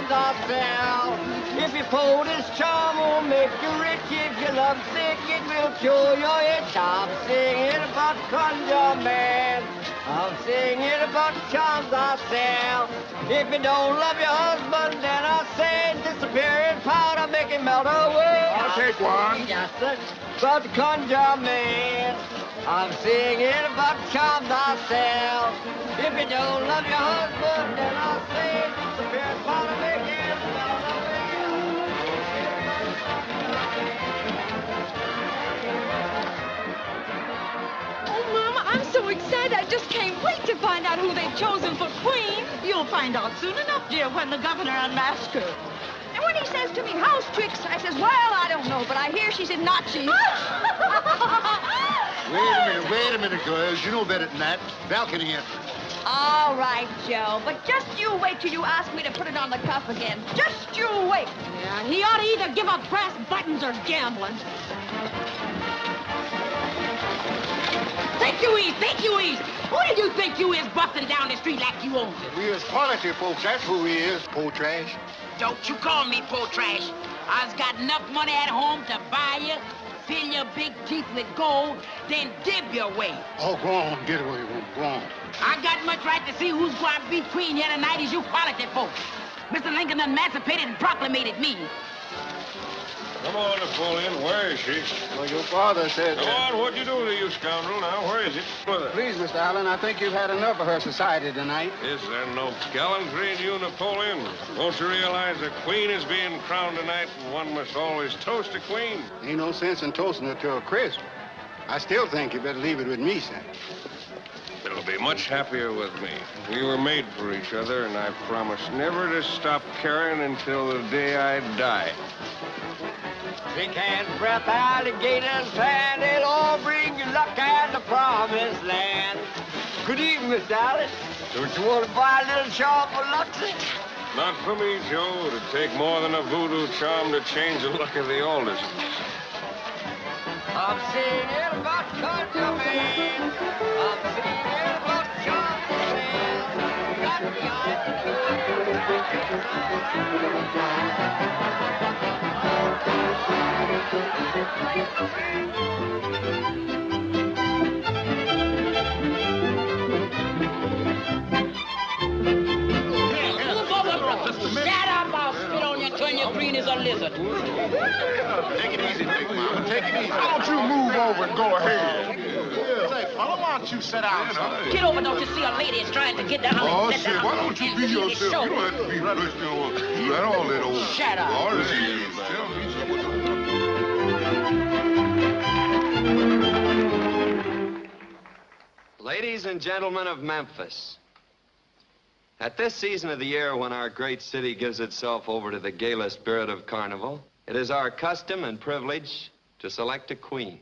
charms I sell. If your poet's charm will make you rich, if you're lovesick, it will cure your itch. I'm singing about conjure man. I'm singing about the charms I sell. If you don't love your husband, then I say disappearing powder, make him melt away. I'll take one. Yes, sir. About the conjure man. I'm singing about the charms I sell. If you don't love your husband, then I say disappearing powder, make him melt away. I'm so excited. I just can't wait to find out who they've chosen for queen. You'll find out soon enough, dear, when the governor unmasks her. And when he says to me, house tricks, I says, well, I don't know, but I hear she's in Nazi. Wait a minute, girls. You know better than that. Balcony entry. All right, Joe, but just you wait till you ask me to put it on the cuff again. Just you wait. Yeah, he ought to either give up brass buttons or gambling. Think you is. Who did you think you is busting down the street like you owned it? We is quality folks. That's who we is, po trash. Don't you call me po trash. I's got enough money at home to buy you, fill your big teeth with gold, then dib your way. Oh, go on. Get away, go on. I got much right to see who's going to be queen here tonight as you quality folks. Mr. Lincoln emancipated and proclamated me. Come on, Napoleon. Where is she? Well, your father said... Come on, what'd you do to you scoundrel now? Where is it? Please, Mr. Allen, I think you've had enough of her society tonight. Is there no gallantry in you, Napoleon? Won't you realize a queen is being crowned tonight, and one must always toast a queen? Ain't no sense in toasting her to a crisp. I still think you better leave it with me, sir. It'll be much happier with me. We were made for each other, and I promise never to stop caring until the day I die. Big hand breath, alligators, and they'll all bring you luck and the promised land. Good evening, Miss Alice. Don't you want to buy a little charm for Luxie? Not for me, Joe. It'd take more than a voodoo charm to change the luck of the Alderson. I'm singing about conjure man. I'm singing about charm man. Got the Shut up, I'll spit on you till you're green as a lizard. Take it easy, big mama. Take it easy. Why don't you move over and go ahead? Say, fella, why don't you sit down, son? Get over, don't you see a lady is trying to get down? Oh, and sit shit, down. why don't you be yourself? You don't have to be rushed over. You got all that old... Shut up. All right, tell me something. Ladies and gentlemen of Memphis, at this season of the year when our great city gives itself over to the gala spirit of carnival, it is our custom and privilege to select a queen.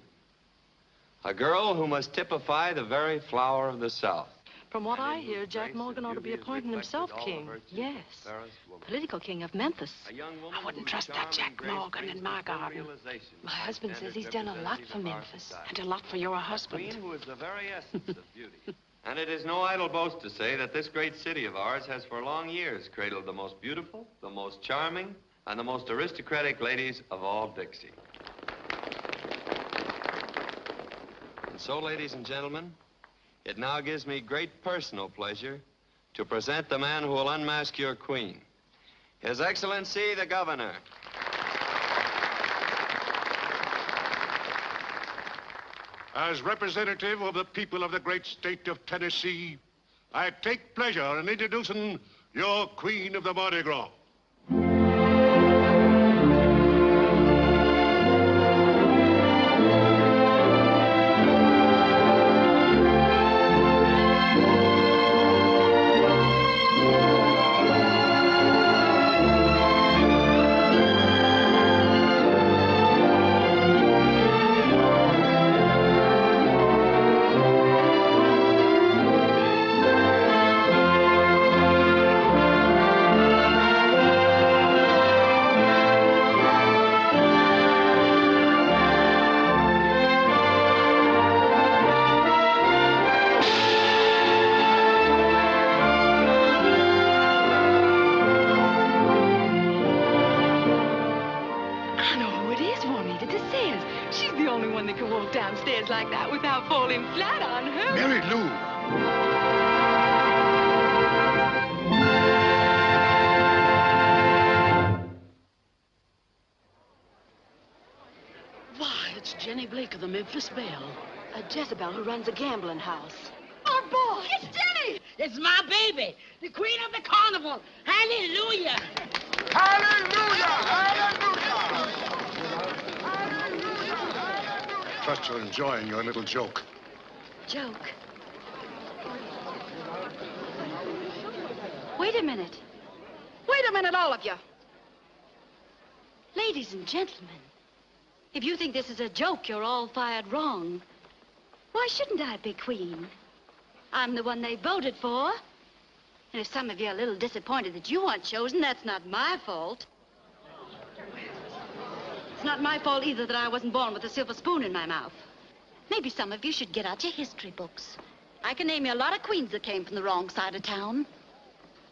A girl who must typify the very flower of the South. From what I hear, Jack Morgan ought to be appointing himself king. Yes, political king of Memphis. I wouldn't trust that Jack Morgan in my garden. My husband says he's done a lot for Memphis. And a lot for your husband. Queen who is the very essence of beauty. And it is no idle boast to say that this great city of ours has for long years cradled the most beautiful, the most charming, and the most aristocratic ladies of all Dixie. And so, ladies and gentlemen, it now gives me great personal pleasure to present the man who will unmask your queen, His Excellency, the Governor. As representative of the people of the great state of Tennessee, I take pleasure in introducing your Queen of the Mardi Gras. I know who it is, Juanita de Says. She's the only one that can walk downstairs like that without falling flat on her. Mary Lou. Why, it's Jenny Blake of the Memphis Belle. A Jezebel who runs a gambling house. Our boy! It's Jenny! It's my baby, the queen of the carnival. Hallelujah! Hallelujah! Hallelujah! Trust you're enjoying your little joke. Joke? Wait a minute. Wait a minute, all of you. Ladies and gentlemen, if you think this is a joke, you're all fired wrong. Why shouldn't I be queen? I'm the one they voted for. And if some of you are a little disappointed that you weren't chosen, that's not my fault. It's not my fault either that I wasn't born with a silver spoon in my mouth. Maybe some of you should get out your history books. I can name you a lot of queens that came from the wrong side of town.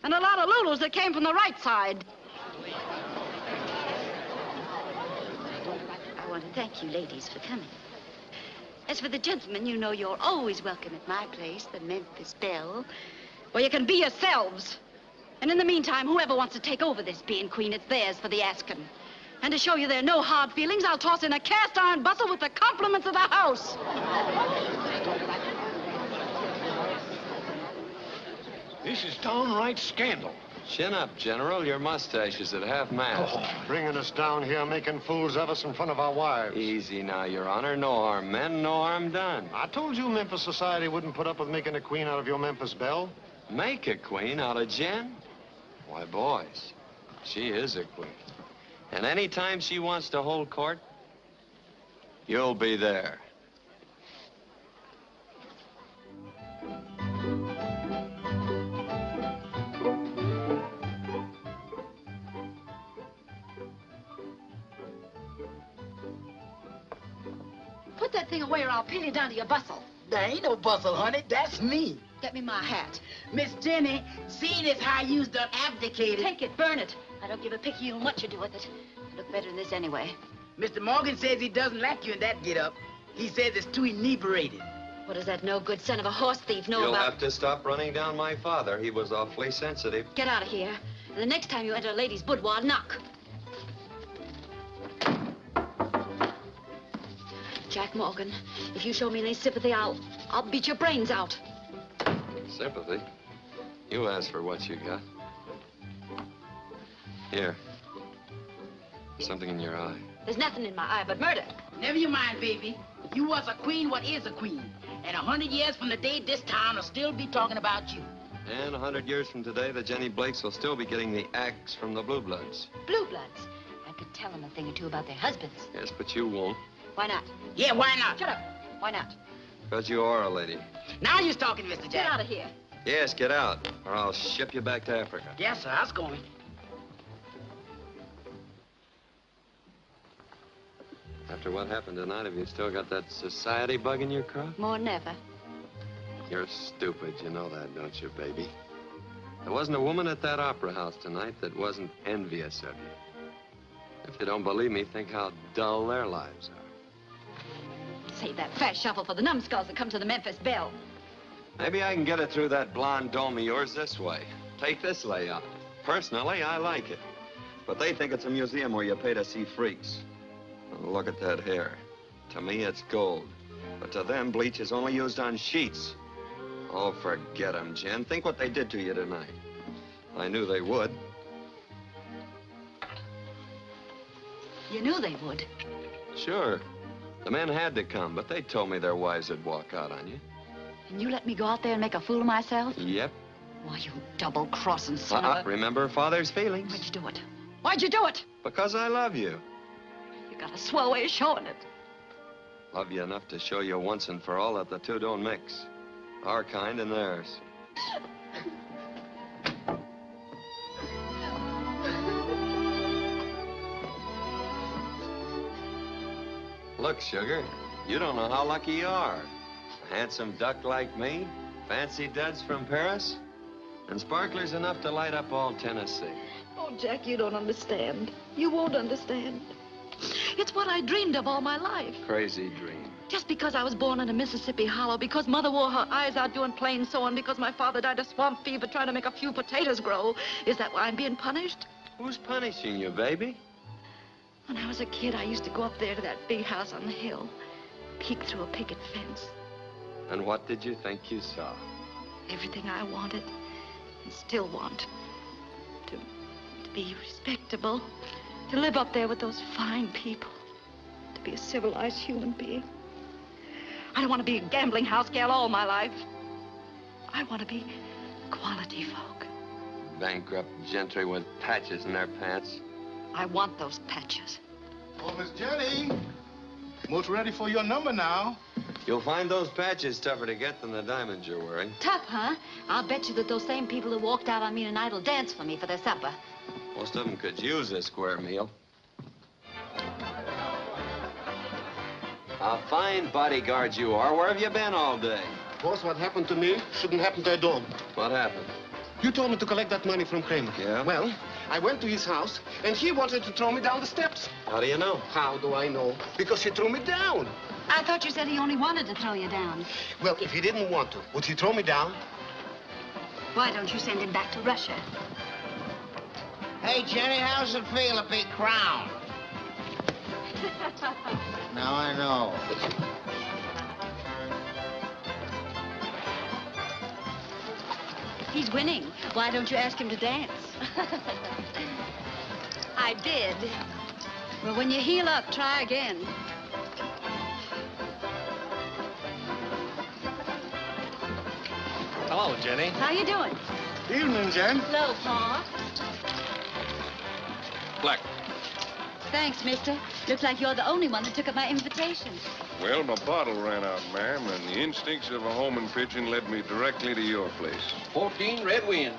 And a lot of Lulus that came from the right side. I want to thank you ladies for coming. As for the gentlemen, you know you're always welcome at my place, the Memphis Belle, where you can be yourselves. And in the meantime, whoever wants to take over this being queen, it's theirs for the asking. And to show you there are no hard feelings, I'll toss in a cast iron bustle with the compliments of the house. This is downright scandal. Chin up, General. Your mustache is at half-mast. Bringing us down here, making fools of us in front of our wives. Easy now, Your Honor. No harm meant, no harm done. I told you Memphis society wouldn't put up with making a queen out of your Memphis Belle. Make a queen out of Jen? Why, boys, she is a queen. And any time she wants to hold court, you'll be there. Put that thing away or I'll pin you down to your bustle. There ain't no bustle, honey. That's me. Get me my hat. Miss Jenny, seeing as how you's done abdicated. Take it, burn it. I don't give a picky what you do with it. I look better than this anyway. Mr. Morgan says he doesn't like you in that get-up. He says it's too inebriated. What does that no good son of a horse thief know You'll about? have to stop running down my father. He was awfully sensitive. Get out of here. And the next time you enter a lady's boudoir, knock. Jack Morgan, if you show me any sympathy, I'll beat your brains out. Sympathy? You ask for what you got. Here. Something in your eye. There's nothing in my eye but murder. Never you mind, baby. You was a queen what is a queen. And 100 years from the day, this town will still be talking about you. And 100 years from today, the Jenny Blakes will still be getting the axe from the Blue Bloods. Blue Bloods? I could tell them a thing or two about their husbands. Yes, but you won't. Why not? Yeah, why not? Shut up. Why not? Because you are a lady. Now you're talking, Mr. Jack. Get out of here. Yes, get out, or I'll ship you back to Africa. Yes, sir, I was going. After what happened tonight, have you still got that society bug in your crop? More than ever. You're stupid, you know that, don't you, baby? There wasn't a woman at that opera house tonight that wasn't envious of you. If you don't believe me, think how dull their lives are. Save that fast shuffle for the numbskulls that come to the Memphis Belle. Maybe I can get it through that blonde dome of yours this way. Take this layout. Personally, I like it. But they think it's a museum where you pay to see freaks. Oh, look at that hair. To me, it's gold. But to them, bleach is only used on sheets. Oh, forget them, Jen. Think what they did to you tonight. I knew they would. You knew they would. Sure. The men had to come, but they told me their wives would walk out on you. And you let me go out there and make a fool of myself? Yep. Why, you double-crossing son of a... Remember father's feelings. Why'd you do it? Why'd you do it? Because I love you. You got a swell way of showing it. Love you enough to show you once and for all that the two don't mix. Our kind and theirs. Look, sugar, you don't know how lucky you are. A handsome duck like me, fancy duds from Paris, and sparklers enough to light up all Tennessee. Oh, Jack, you don't understand. You won't understand. It's what I dreamed of all my life. Crazy dream. Just because I was born in a Mississippi hollow, because Mother wore her eyes out doing plain sewing, because my father died of swamp fever trying to make a few potatoes grow, is that why I'm being punished? Who's punishing you, baby? When I was a kid, I used to go up there to that big house on the hill, peek through a picket fence. And what did you think you saw? Everything I wanted and still want. To be respectable, to live up there with those fine people, to be a civilized human being. I don't want to be a gambling house gal all my life. I want to be quality folk. Bankrupt gentry with patches in their pants. I want those patches. Oh, Miss Jenny. Most ready for your number now. You'll find those patches tougher to get than the diamonds you're wearing. Tough, huh? I'll bet you that those same people who walked out on me tonight will dance for me for their supper. Most of them could use a square meal. A fine bodyguard you are. Where have you been all day? Boss, what happened to me shouldn't happen to a dog. What happened? You told me to collect that money from Kramer. Yeah? Well, I went to his house, and he wanted to throw me down the steps. How do you know? How do I know? Because he threw me down. I thought you said he only wanted to throw you down. Well, if he didn't want to, would he throw me down? Why don't you send him back to Russia? Hey, Jenny, how's it feel to be crowned? Now I know. He's winning. Why don't you ask him to dance? I did. Well, when you heal up, try again. Hello, Jenny. How you doing? Evening, Jen. Hello, Pa. Black. Thanks, mister. Looks like you're the only one that took up my invitation. Well, my bottle ran out, ma'am, and the instincts of a homing pigeon led me directly to your place. 14 Red Wind.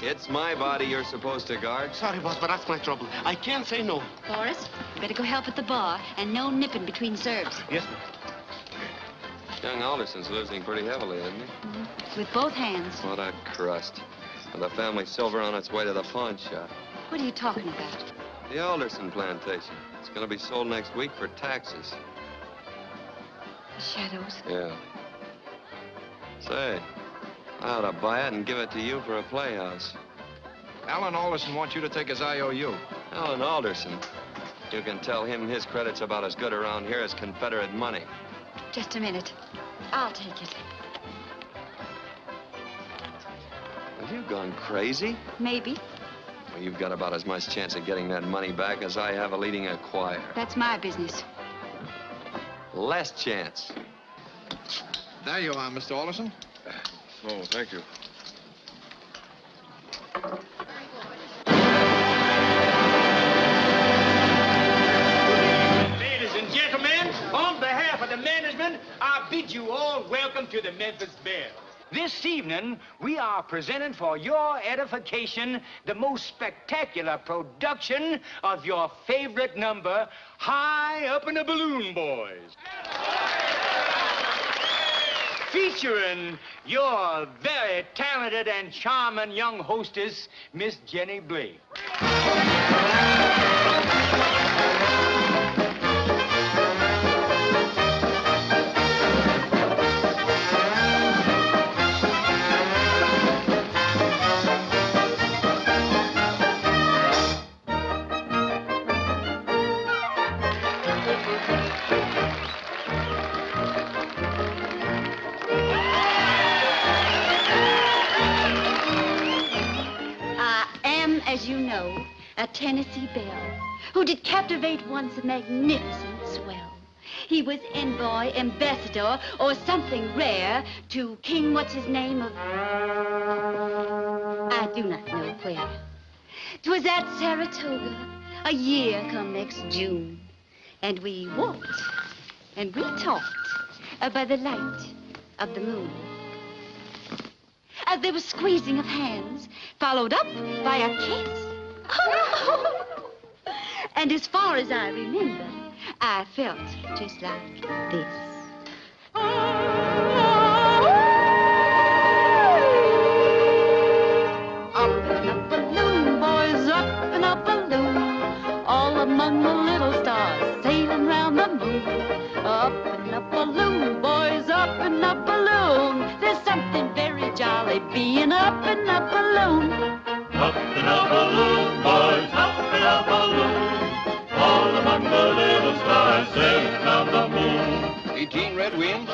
It's my body you're supposed to guard. Sorry, boss, but that's my trouble. I can't say no. Boris, you better go help at the bar, and no nipping between serves. Yes, ma'am. Young Alderson's losing pretty heavily, isn't he? With both hands. What a crust. With the family silver on its way to the pawn shop. What are you talking about? The Alderson plantation. It's going to be sold next week for taxes. The shadows. Yeah. Say, I ought to buy it and give it to you for a playhouse. Alan Alderson wants you to take his IOU. Alan Alderson. You can tell him his credit's about as good around here as Confederate money. Just a minute. I'll take it. Have you gone crazy? Maybe. Well, you've got about as much chance of getting that money back as I have of leading a choir. That's my business. Less chance. There you are, Mr. Alderson. Oh, thank you. Ladies and gentlemen, on behalf of the management, I bid you all welcome to the Memphis Belle. This evening, we are presenting for your edification the most spectacular production of your favorite number, High Up in the Balloon Boys. Featuring your very talented and charming young hostess, Miss Jenny Blake. As you know, a Tennessee belle, who did captivate once a magnificent swell. He was envoy, ambassador, or something rare to King what's-his-name of... I do not know where. 'Twas at Saratoga, a year come next June. And we walked, and we talked by the light of the moon. There was squeezing of hands, followed up by a kiss. And as far as I remember, I felt just like this. jolly being up in a balloon. Up in a balloon, boys, up in a balloon. All among the little stars sailing round the moon. 18 red winds.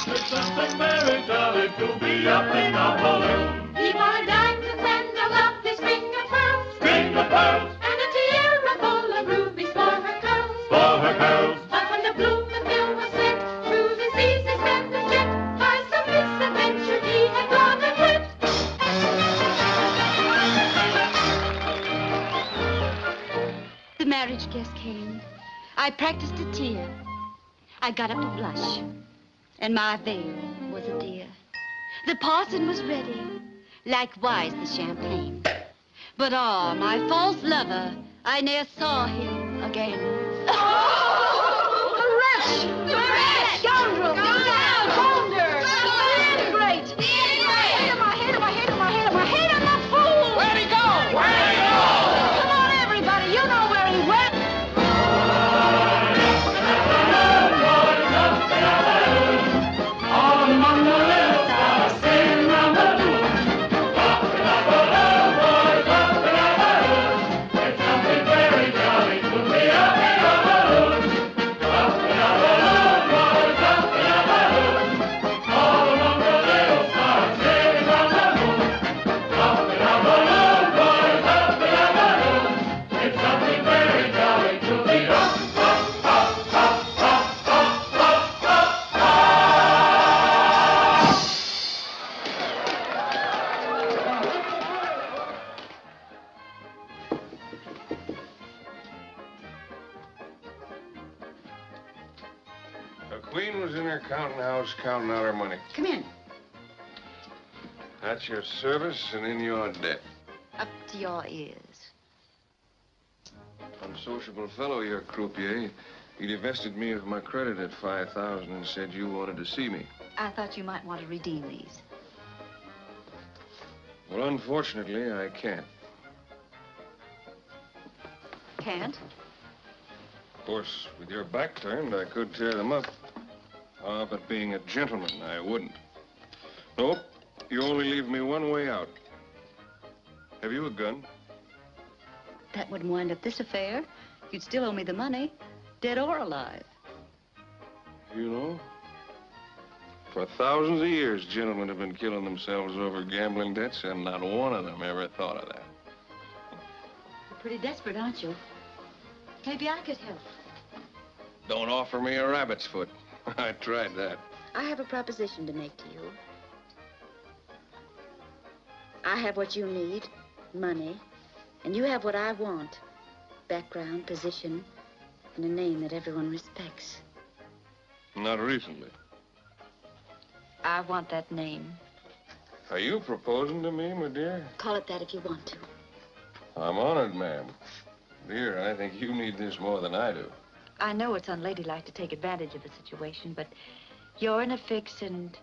It's something very jolly to be up in a balloon. He wore diamonds and a lovely string of pearls. String of pearls. And a tiara full of rubies for her curls. For her curls. But when the Bloomingville was sent through this easy standard jet, by some misadventure he had gone ahead. The marriage guest came. I practiced a tear. I got up to blush. And my veil was a dear. The parson was ready, likewise the champagne. But my false lover, I ne'er saw him again. The wretch! The wretch! Scoundrel! Go down! Bounder! Ingrate! Hit him, I hit him, I hit him, I hit him, I hit him, the fool! Where'd he go? Where'd he go? Come on, everybody, you know where he went. All among the little stars sailing round the moon. Up in a balloon, boys, up in a balloon. It's something very jolly to be up in a balloon. Up in a balloon, boys, up in a balloon. All among the little stars sailing round the moon. Up in a balloon, boys, up in a balloon. It's something very jolly to be up, up, up, up, up, up, up, up, up. The queen was in her counting house counting out her money. Come in. At your service and in your debt. Up to your ears. Unsociable fellow, your croupier. He divested me of my credit at 5,000 and said you wanted to see me. I thought you might want to redeem these. Well, unfortunately, I can't. Can't? Of course, with your back turned, I could tear them up. But being a gentleman, I wouldn't. Nope, you only leave me one way out. Have you a gun? That wouldn't wind up this affair. You'd still owe me the money, dead or alive. You know, for thousands of years, gentlemen have been killing themselves over gambling debts, and not one of them ever thought of that. You're pretty desperate, aren't you? Maybe I could help. Don't offer me a rabbit's foot. I tried that. I have a proposition to make to you. I have what you need, money, and you have what I want, background, position, and a name that everyone respects. Not recently. I want that name. Are you proposing to me, my dear? Call it that if you want to. I'm honored, ma'am. Dear, I think you need this more than I do. I know it's unladylike to take advantage of the situation, but you're in a fix, and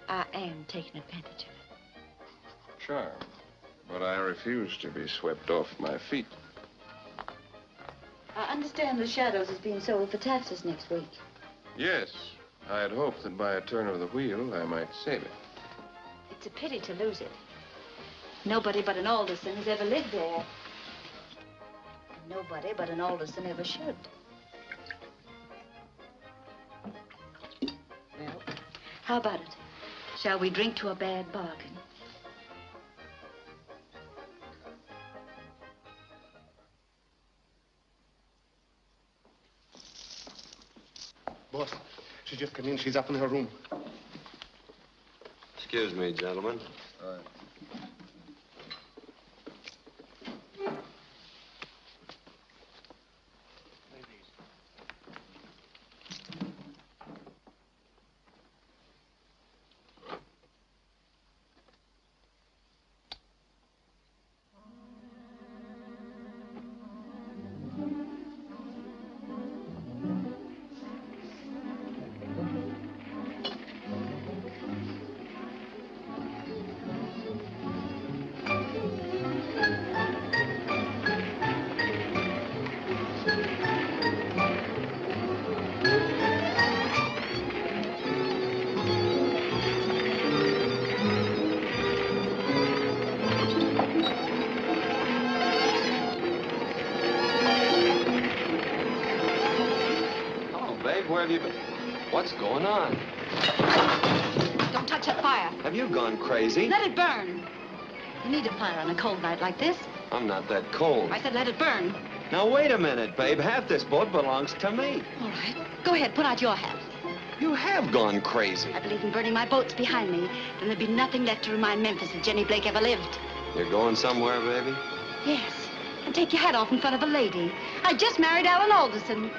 I am taking advantage of it. Charm. But I refuse to be swept off my feet. I understand the Shadows is being sold for taxes next week. Yes. I had hoped that by a turn of the wheel, I might save it. It's a pity to lose it. Nobody but an Alderson has ever lived there. Nobody but an Alderson ever should. Well, how about it? Shall we drink to a bad bargain? Boss, she just come in. She's up in her room. Excuse me, gentlemen. All right. have you been? What's going on? Don't touch that fire. Have you gone crazy? Let it burn. You need a fire on a cold night like this. I'm not that cold. I said let it burn. Now, wait a minute, babe. Half this boat belongs to me. All right. Go ahead, put out your half. You have gone crazy. I believe in burning my boats behind me. Then there'd be nothing left to remind Memphis that Jenny Blake ever lived. You're going somewhere, baby? Yes. And take your hat off in front of a lady. I just married Alan Alderson.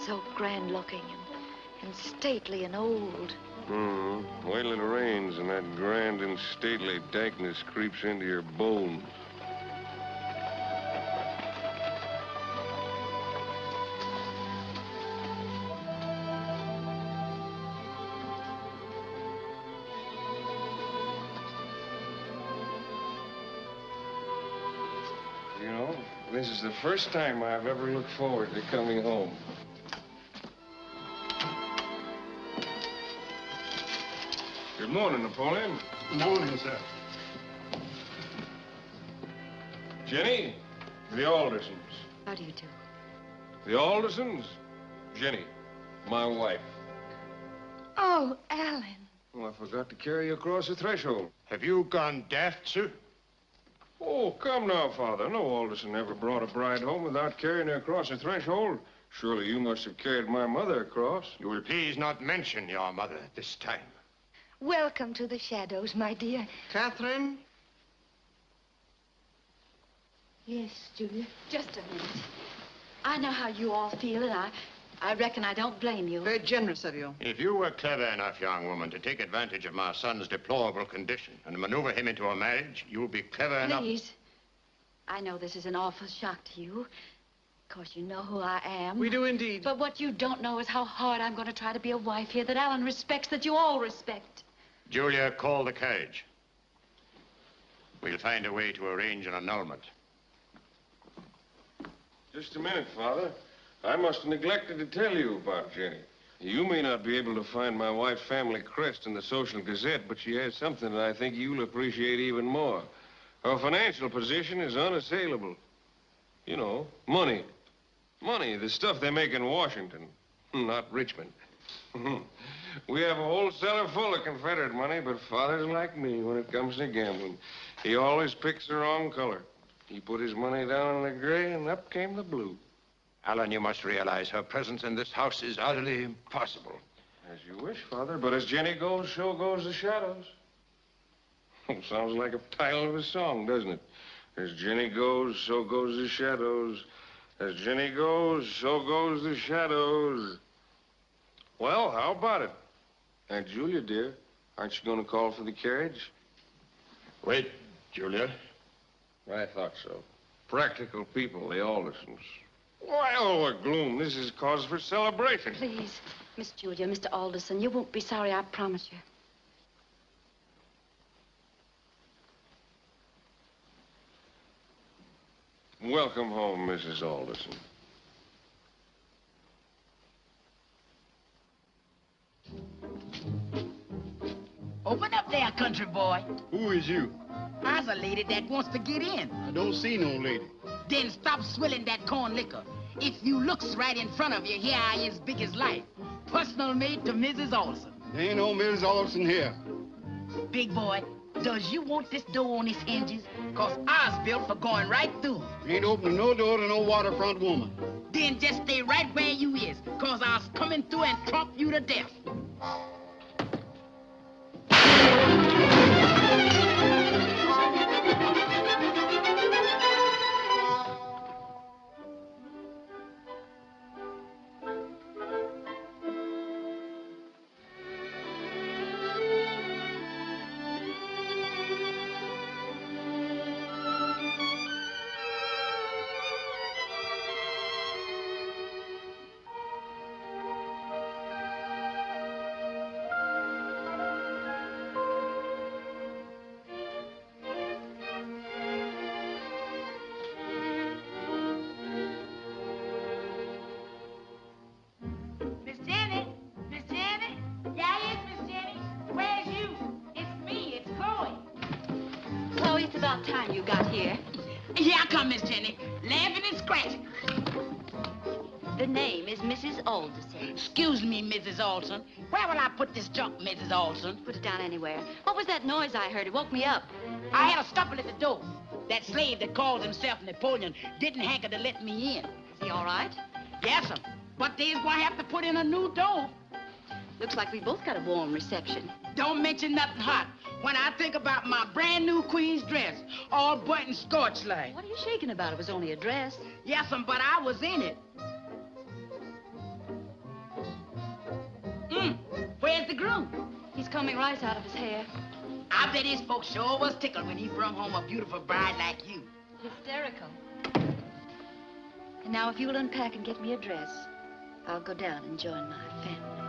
So grand looking and stately and old. Wait till it rains and that grand and stately dankness creeps into your bones. You know, this is the first time I've ever looked forward to coming home. Good morning, Napoleon. Good morning, sir. Jenny, the Aldersons. How do you do? The Aldersons? Jenny, my wife. Oh, Alan. Well, I forgot to carry you across the threshold. Have you gone daft, sir? Oh, come now, Father. No Alderson ever brought a bride home without carrying her across the threshold. Surely you must have carried my mother across. You will please not mention your mother at this time. Welcome to the shadows, my dear. Katherine? Yes, Julia. Just a minute. I know how you all feel, and I reckon I don't blame you. Very generous of you. If you were clever enough, young woman, to take advantage of my son's deplorable condition and maneuver him into a marriage, you'll be clever enough. Please. I know this is an awful shock to you. Of course, you know who I am. We do indeed. But what you don't know is how hard I'm going to try to be a wife here that Alan respects, that you all respect. Julia, call the carriage. We'll find a way to arrange an annulment. Just a minute, Father. I must have neglected to tell you about Jenny. You may not be able to find my wife's family crest in the Social Gazette, but she has something that I think you'll appreciate even more. Her financial position is unassailable. You know, money. Money, the stuff they make in Washington, not Richmond. We have a wholesaler full of Confederate money, but Father's like me when it comes to gambling. He always picks the wrong color. He put his money down in the gray, and up came the blue. Alan, you must realize her presence in this house is utterly impossible. As you wish, Father, but as Jenny goes, so goes the shadows. Sounds like a title of a song, doesn't it? As Jenny goes, so goes the shadows. As Jenny goes, so goes the shadows. Well, how about it? Aunt Julia, dear, aren't you going to call for the carriage? Wait, Julia. I thought so. Practical people, the Aldersons. Why all the gloom? This is cause for celebration. Please, Miss Julia, Mr. Alderson, you won't be sorry, I promise you. Welcome home, Mrs. Alderson. Open up there, country boy. Who is you? I's a lady that wants to get in. I don't see no lady. Then stop swilling that corn liquor. If you looks right in front of you, here I is big as life. Personal maid to Mrs. Alderson. There ain't no Mrs. Alderson here. Big boy, does you want this door on its hinges? Cause I's built for going right through. You ain't opening no door to no waterfront woman. Then just stay right where you is, cause I's coming through and trump you to death. about time you got here. Here I come, Miss Jenny, laughing and scratching. The name is Mrs. Alderson. Excuse me, Mrs. Alderson. Where will I put this junk, Mrs. Alderson? Put it down anywhere. What was that noise I heard? It woke me up. I had a scuffle at the door. That slave that calls himself Napoleon didn't hanker to let me in. Is he all right? Yes, sir. But they's gonna have to put in a new door. Looks like we both got a warm reception. Don't mention nothing hot. When I think about my brand new queen's dress, all button scorched like. What are you shaking about? It was only a dress. Yes, but I was in it. Where's the groom? He's combing rice out of his hair. I bet his folks sure was tickled when he brung home a beautiful bride like you. Hysterical. And now if you'll unpack and get me a dress, I'll go down and join my family.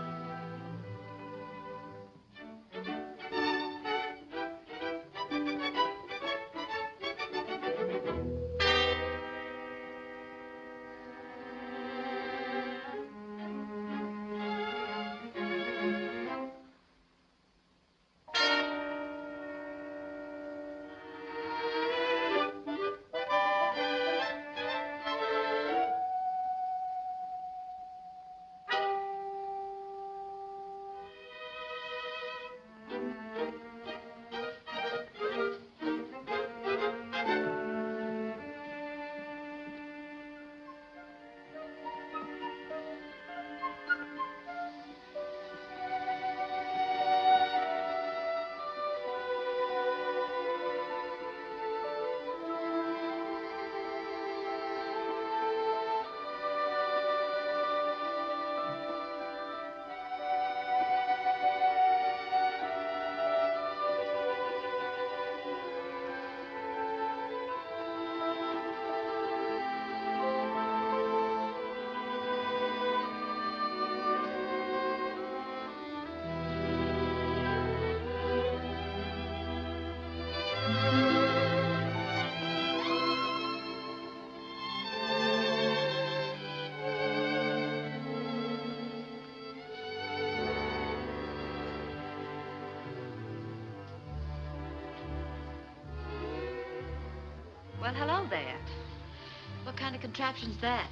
Well, hello there. What kind of contraption's that?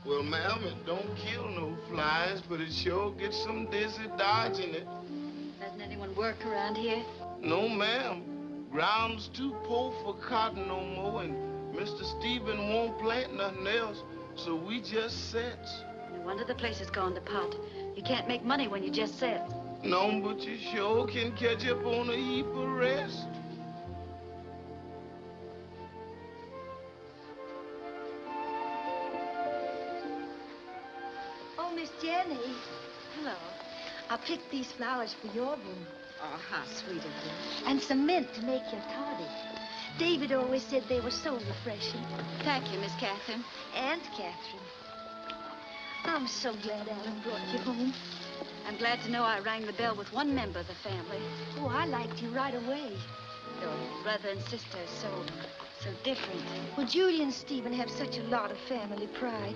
Well, ma'am, it don't kill no flies, but it sure gets some dizzy dodging it. Doesn't anyone work around here? No, ma'am. Ground's too poor for cotton no more, and Mr. Stephen won't plant nothing else, so we just sets. No wonder the place has gone to pot. You can't make money when you just sit. No, but you sure can catch up on a heap of rest. Miss Jenny. Hello. I picked these flowers for your room. Oh, how sweet of you. And some mint to make your toddy. David always said they were so refreshing. Thank you, Miss Catherine. Aunt Catherine. I'm so glad Alan brought you home. I'm glad to know I rang the bell with one member of the family. Oh, I liked you right away. Your brother and sister are so different. Well, Julie and Stephen have such a lot of family pride.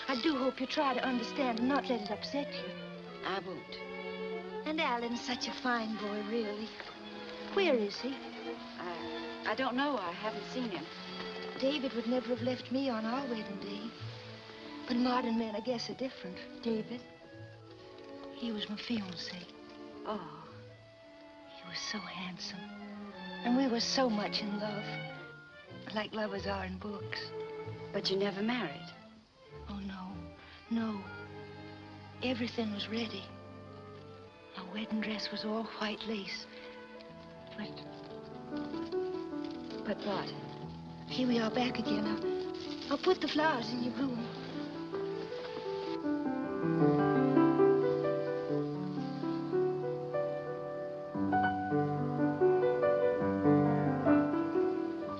I do hope you try to understand and not let it upset you. I won't. And Alan's such a fine boy, really. Where is he? I don't know. I haven't seen him. David would never have left me on our wedding day. But modern men, I guess, are different. David, he was my fiancé. Oh. He was so handsome. And we were so much in love. Like lovers are in books. But you never married? Oh, no. Everything was ready. My wedding dress was all white lace. But what? Here we are back again. I'll put the flowers in your room.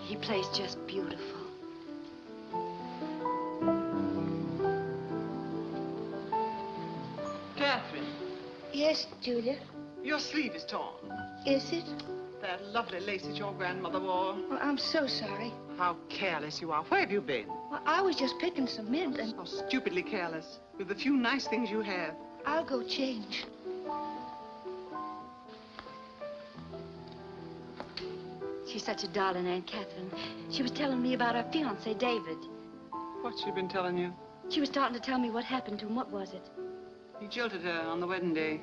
He plays just beautiful. Catherine. Yes, Julia? Your sleeve is torn. Is it? That lovely lace that your grandmother wore. Well, I'm so sorry. How careless you are. Where have you been? Well, I was just picking some mint and... How stupidly careless. With the few nice things you have. I'll go change. She's such a darling, Aunt Catherine. She was telling me about her fiancé, David. What's she been telling you? She was starting to tell me what happened to him. What was it? He jilted her on the wedding day.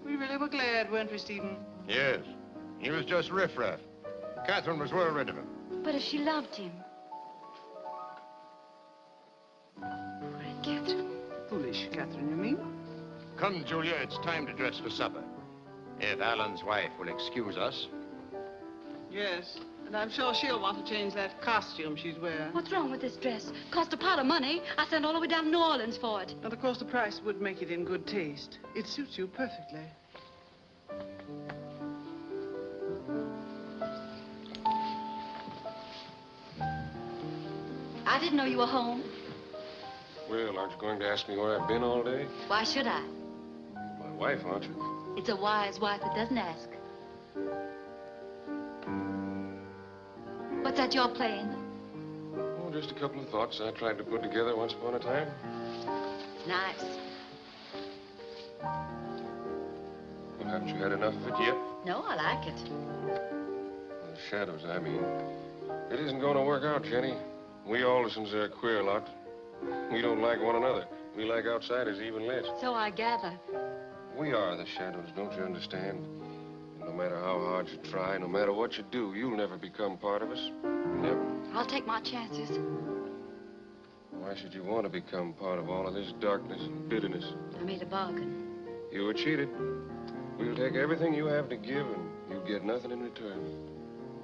We really were glad, weren't we, Stephen? Yes. He was just riffraff. Catherine was well rid of him. But if she loved him. Poor Aunt Catherine. Foolish Catherine, you mean? Come, Julia, it's time to dress for supper. If Alan's wife will excuse us. Yes, and I'm sure she'll want to change that costume she's wearing. What's wrong with this dress? Cost a pot of money. I sent all the way down to New Orleans for it. And of course the price would make it in good taste. It suits you perfectly. I didn't know you were home. Well, aren't you going to ask me where I've been all day? Why should I? My wife, aren't you? It's a wise wife that doesn't ask. What's that you're playing? Oh, just a couple of thoughts I tried to put together once upon a time. Nice. Well, haven't you had enough of it yet? No, I like it. The shadows, I mean. It isn't going to work out, Jenny. We Aldersons are a queer lot. We don't like one another. We like outsiders even less. So I gather. We are the shadows, don't you understand? And no matter how hard you try, no matter what you do, you'll never become part of us. Never. I'll take my chances. Why should you want to become part of all of this darkness and bitterness? I made a bargain. You were cheated. We'll take everything you have to give, and you'll get nothing in return.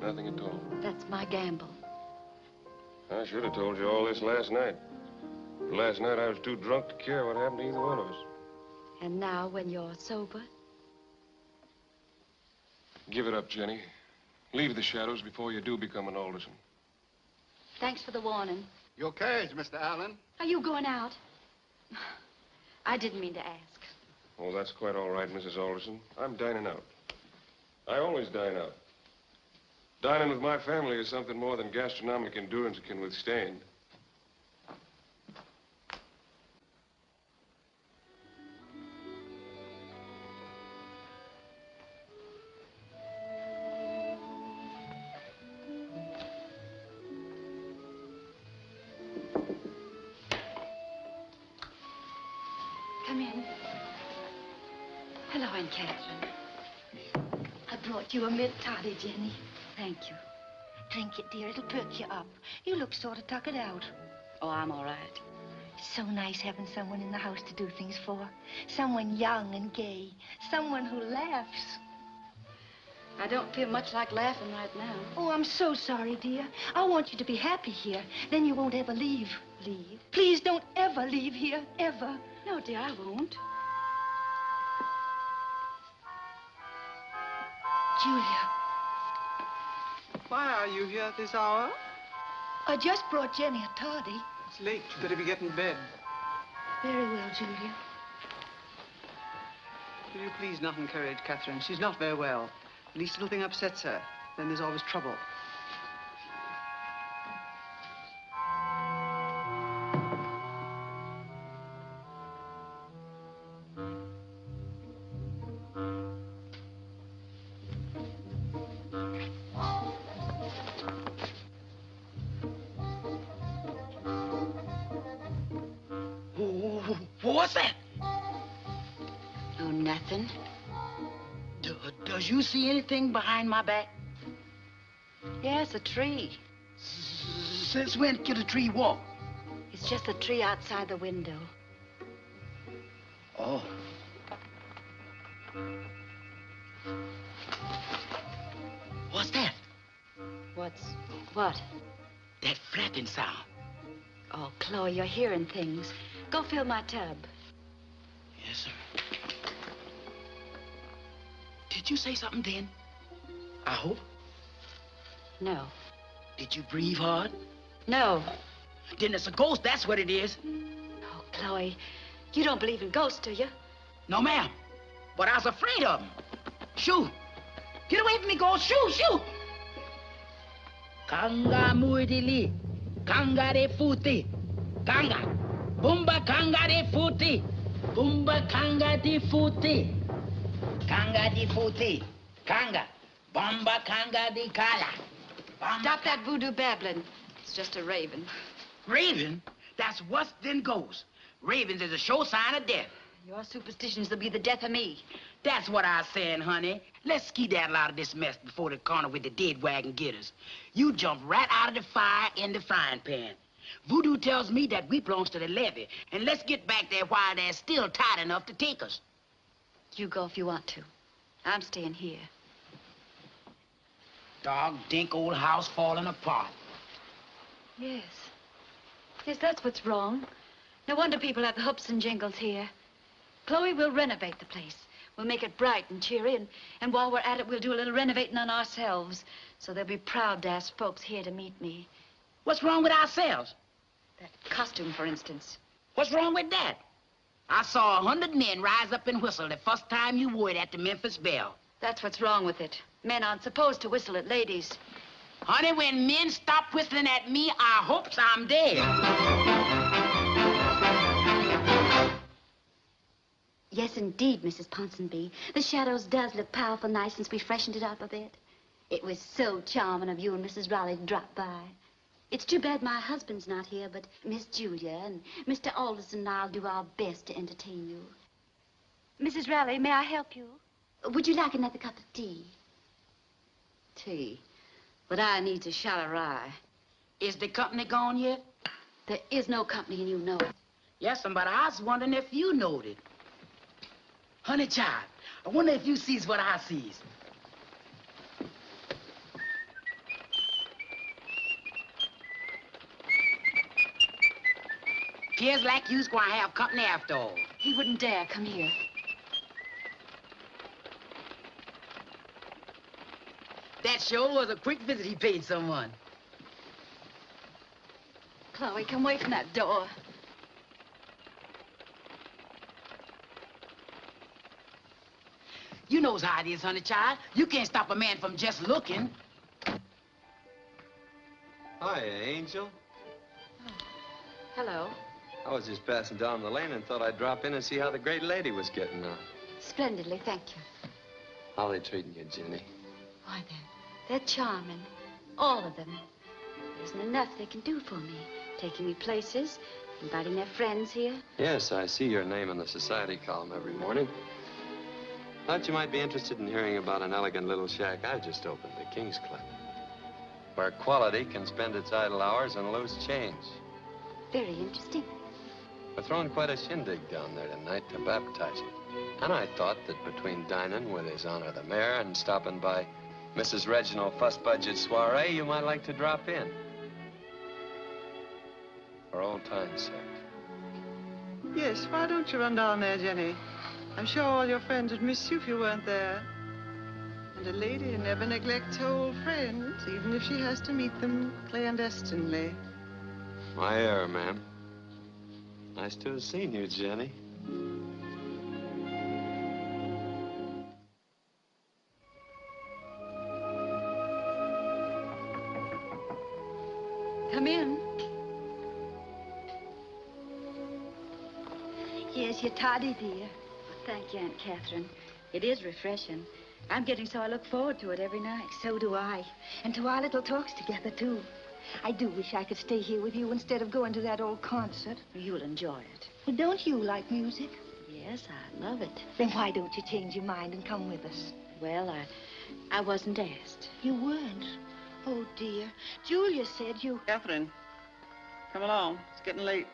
Nothing at all. That's my gamble. I should have told you all this last night. Last night I was too drunk to care what happened to either one of us. And now, when you're sober? Give it up, Jenny. Leave the shadows before you do become an Alderson. Thanks for the warning. Your carriage, Mr. Allen. Are you going out? I didn't mean to ask. Oh, that's quite all right, Mrs. Alderson. I'm dining out. I always dine out. Dining with my family is something more than gastronomic endurance can withstand. Come in. Hello, Aunt Catherine. I brought you a mint toddy, Jenny. Thank you. Drink it, dear. It'll perk you up. You look sort of tuckered out. Oh, I'm all right. It's so nice having someone in the house to do things for. Someone young and gay. Someone who laughs. I don't feel much like laughing right now. Oh, I'm so sorry, dear. I want you to be happy here. Then you won't ever leave. Leave? Please don't ever leave here, ever. No, dear, I won't. Julia. Why are you here at this hour? I just brought Jenny a toddy. It's late. You better be getting to bed. Very well, Julia. Will you please not encourage Catherine? She's not very well. The least little thing upsets her. Then there's always trouble. What's that? Oh, nothing. Does you see anything behind my back? Yes, a tree. Since when could a tree walk? It's just a tree outside the window. Oh. What's that? What? That flapping sound. Oh, Chloe, you're hearing things. Go fill my tub. Yes, sir. Did you say something then? I hope. No. Did you breathe hard? No. Then it's a ghost, that's what it is. Oh, Chloe, you don't believe in ghosts, do you? No, ma'am. But I was afraid of them. Shoo. Get away from me, ghost. Shoo, shoo. Kanga muidili. Kanga de futi. Kanga. Bumba kanga de futi. Bumba kanga de futi. Kanga de futi. Kanga. Bomba Kanga de Kala. Stop that voodoo babbling. It's just a raven. Raven? That's worse than ghosts. Ravens is a sure sign of death. Your superstitions will be the death of me. That's what I was saying, honey. Let's skedaddle out of this mess before the corner with the dead wagon get us. You jump right out of the fire in the frying pan. Voodoo tells me that we belongs to the levee, and let's get back there while they're still tight enough to take us. You go if you want to. I'm staying here. Dog dink old house falling apart. Yes. Yes, that's what's wrong. No wonder people have the hoops and jingles here. Chloe, we'll renovate the place. We'll make it bright and cheery, and while we're at it, we'll do a little renovating on ourselves, so they'll be proud to ask folks here to meet me. What's wrong with ourselves? That costume, for instance. What's wrong with that? I saw 100 men rise up and whistle the first time you wore it at the Memphis Belle. That's what's wrong with it. Men aren't supposed to whistle at ladies. Honey, when men stop whistling at me, I hopes I'm dead. Yes, indeed, Mrs. Ponsonby. The shadows does look powerful nice since we freshened it up a bit. It was so charming of you and Mrs. Raleigh to drop by. It's too bad my husband's not here, but Miss Julia and Mr. Alderson and I'll do our best to entertain you. Mrs. Raleigh, may I help you? Would you like another cup of tea? Tea. What I need's a shot of rye. Is the company gone yet? There is no company, and you know it. Yes, but I was wondering if you knowed it. Honey child, I wonder if you sees what I sees. Appears like you's gonna have company after all. He wouldn't dare come here. That sure was a quick visit he paid someone. Chloe, come away from that door. You knows how it is, honey child. You can't stop a man from just looking. Hi, Angel. Hello. I was just passing down the lane and thought I'd drop in and see how the great lady was getting on. Splendidly, thank you. How they treating you, Jenny? Why, they're charming. All of them. There isn't enough they can do for me. Taking me places, inviting their friends here. Yes, I see your name in the society column every morning. Thought you might be interested in hearing about an elegant little shack I just opened, the King's Club, where quality can spend its idle hours and lose change. Very interesting. We're throwing quite a shindig down there tonight to baptize him. And I thought that between dining with His Honor the Mayor and stopping by Mrs. Reginald Fuss Budget's soiree, you might like to drop in. For old time's sake. Yes, why don't you run down there, Jenny? I'm sure all your friends would miss you if you weren't there. And a lady never neglects her old friends, even if she has to meet them clandestinely. My error, ma'am. Nice to have seen you, Jenny. Come in. Yes, you're toddy, dear. Thank you, Aunt Catherine. It is refreshing. I'm getting so I look forward to it every night. So do I. And to our little talks together, too. I do wish I could stay here with you instead of going to that old concert. You'll enjoy it. Well, don't you like music? Yes, I love it. Then why don't you change your mind and come with us? Well, I wasn't asked. You weren't? Oh, dear. Julia said you... Katherine, come along. It's getting late.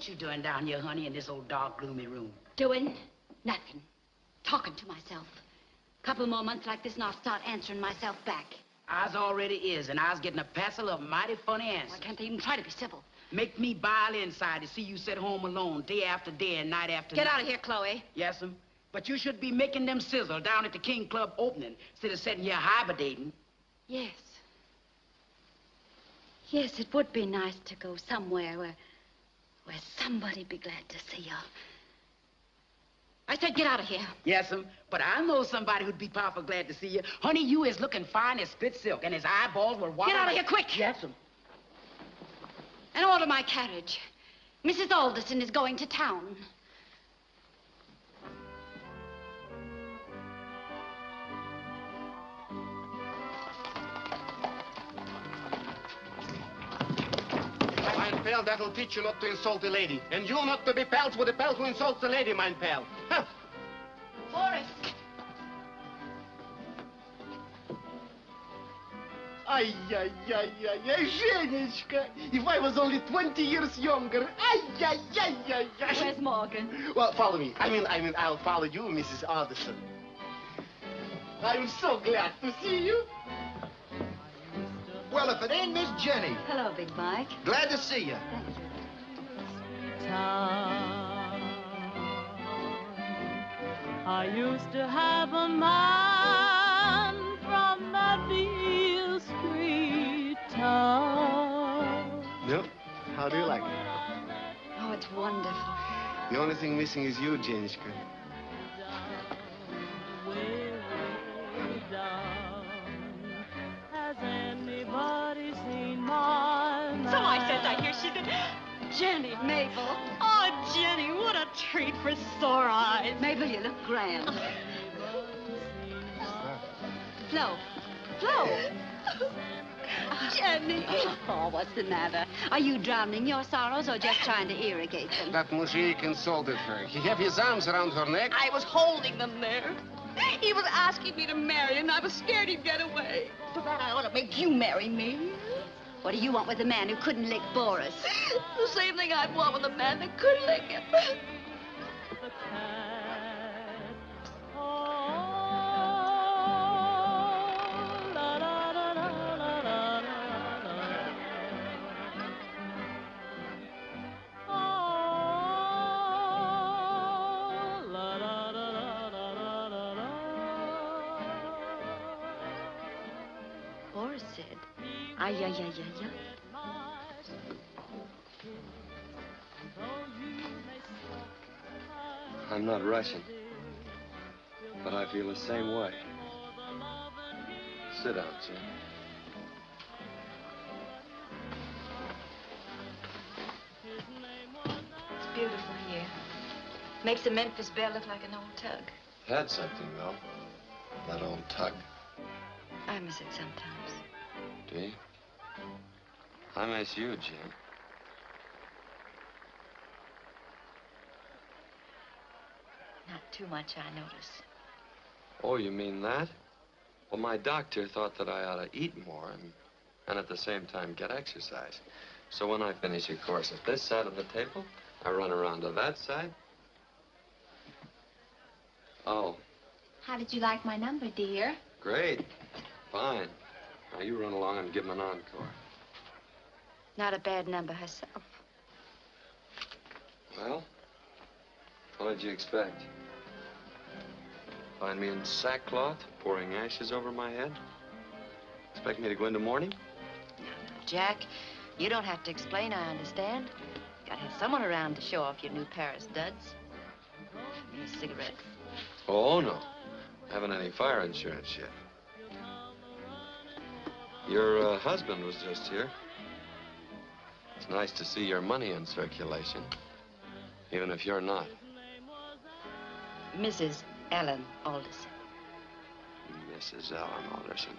What you doing down here, honey, in this old dark, gloomy room? Doing nothing. Talking to myself. Couple more months like this and I'll start answering myself back. Ours already is, and I was getting a passel of mighty funny answers. Why can't they even try to be civil? Make me bile inside to see you sit home alone day after day and night after night. Get out of here, Chloe. Yes'm. But you should be making them sizzle down at the King Club opening instead of sitting here hibernating. Yes. Yes, it would be nice to go somewhere where somebody'd be glad to see you. I said get out of here. Yes'm. But I know somebody who'd be powerful glad to see you. Honey, you is looking fine as split silk, and his eyeballs were wild. Get out of here quick. Yes'm. And order my carriage. Mrs. Alderson is going to town. Mein pal, that'll teach you not to insult the lady. And you not to be pals with the pal who insults the lady, mein pal. Huh. Boris. Ay, ay, ay, ay, ay, Женечка. If I was only 20 years younger. Ay, ay, ay, ay, ay. Where's Morgan? Well, follow me. I mean, I'll follow you, Mrs. Alderson. I'm so glad to see you. Well, if it ain't Miss Jenny. Hello, Big Mike. Glad to see you. Thank you. I used to have a man from that Beale Street town. Yep. How do you like it? Oh, it's wonderful. The only thing missing is you, Jenishka. Has anybody seen my man? So I says, I hear she said, Jenny. Mabel. Oh, Jenny, what a treat for sore eyes. Mabel, you look grand. Flo. Flo. Jenny. Oh, what's the matter? Are you drowning your sorrows or just trying to irrigate them? That mujik insulted her. He had his arms around her neck. I was holding them there. He was asking me to marry him, and I was scared he'd get away. For that, I ought to make you marry me. What do you want with a man who couldn't lick Boris? The same thing I'd want with a man that could lick him. Boris said, ay, ay, ay, ay, ay. I'm not Russian, but I feel the same way. Sit down, Jim. It's beautiful here. Makes the Memphis Belle look like an old tug. Had something, though. That old tug. I miss it sometimes. Do you? I miss you, Jim. Not too much, I notice. Oh, you mean that? Well, my doctor thought that I ought to eat more and at the same time get exercise. So when I finish a course at this side of the table, I run around to that side. Oh, How did you like my number, dear? great. Fine. Now you run along and give him an encore. Not a bad number herself. Well, what did you expect? Find me in sackcloth, pouring ashes over my head? Expect me to go into mourning? Jack, you don't have to explain, I understand. Gotta have someone around to show off your new Paris duds. Here's a cigarette. Oh, no. Haven't any fire insurance yet. Your husband was just here. It's nice to see your money in circulation, even if you're not. Mrs. Ellen Alderson. Mrs. Ellen Alderson.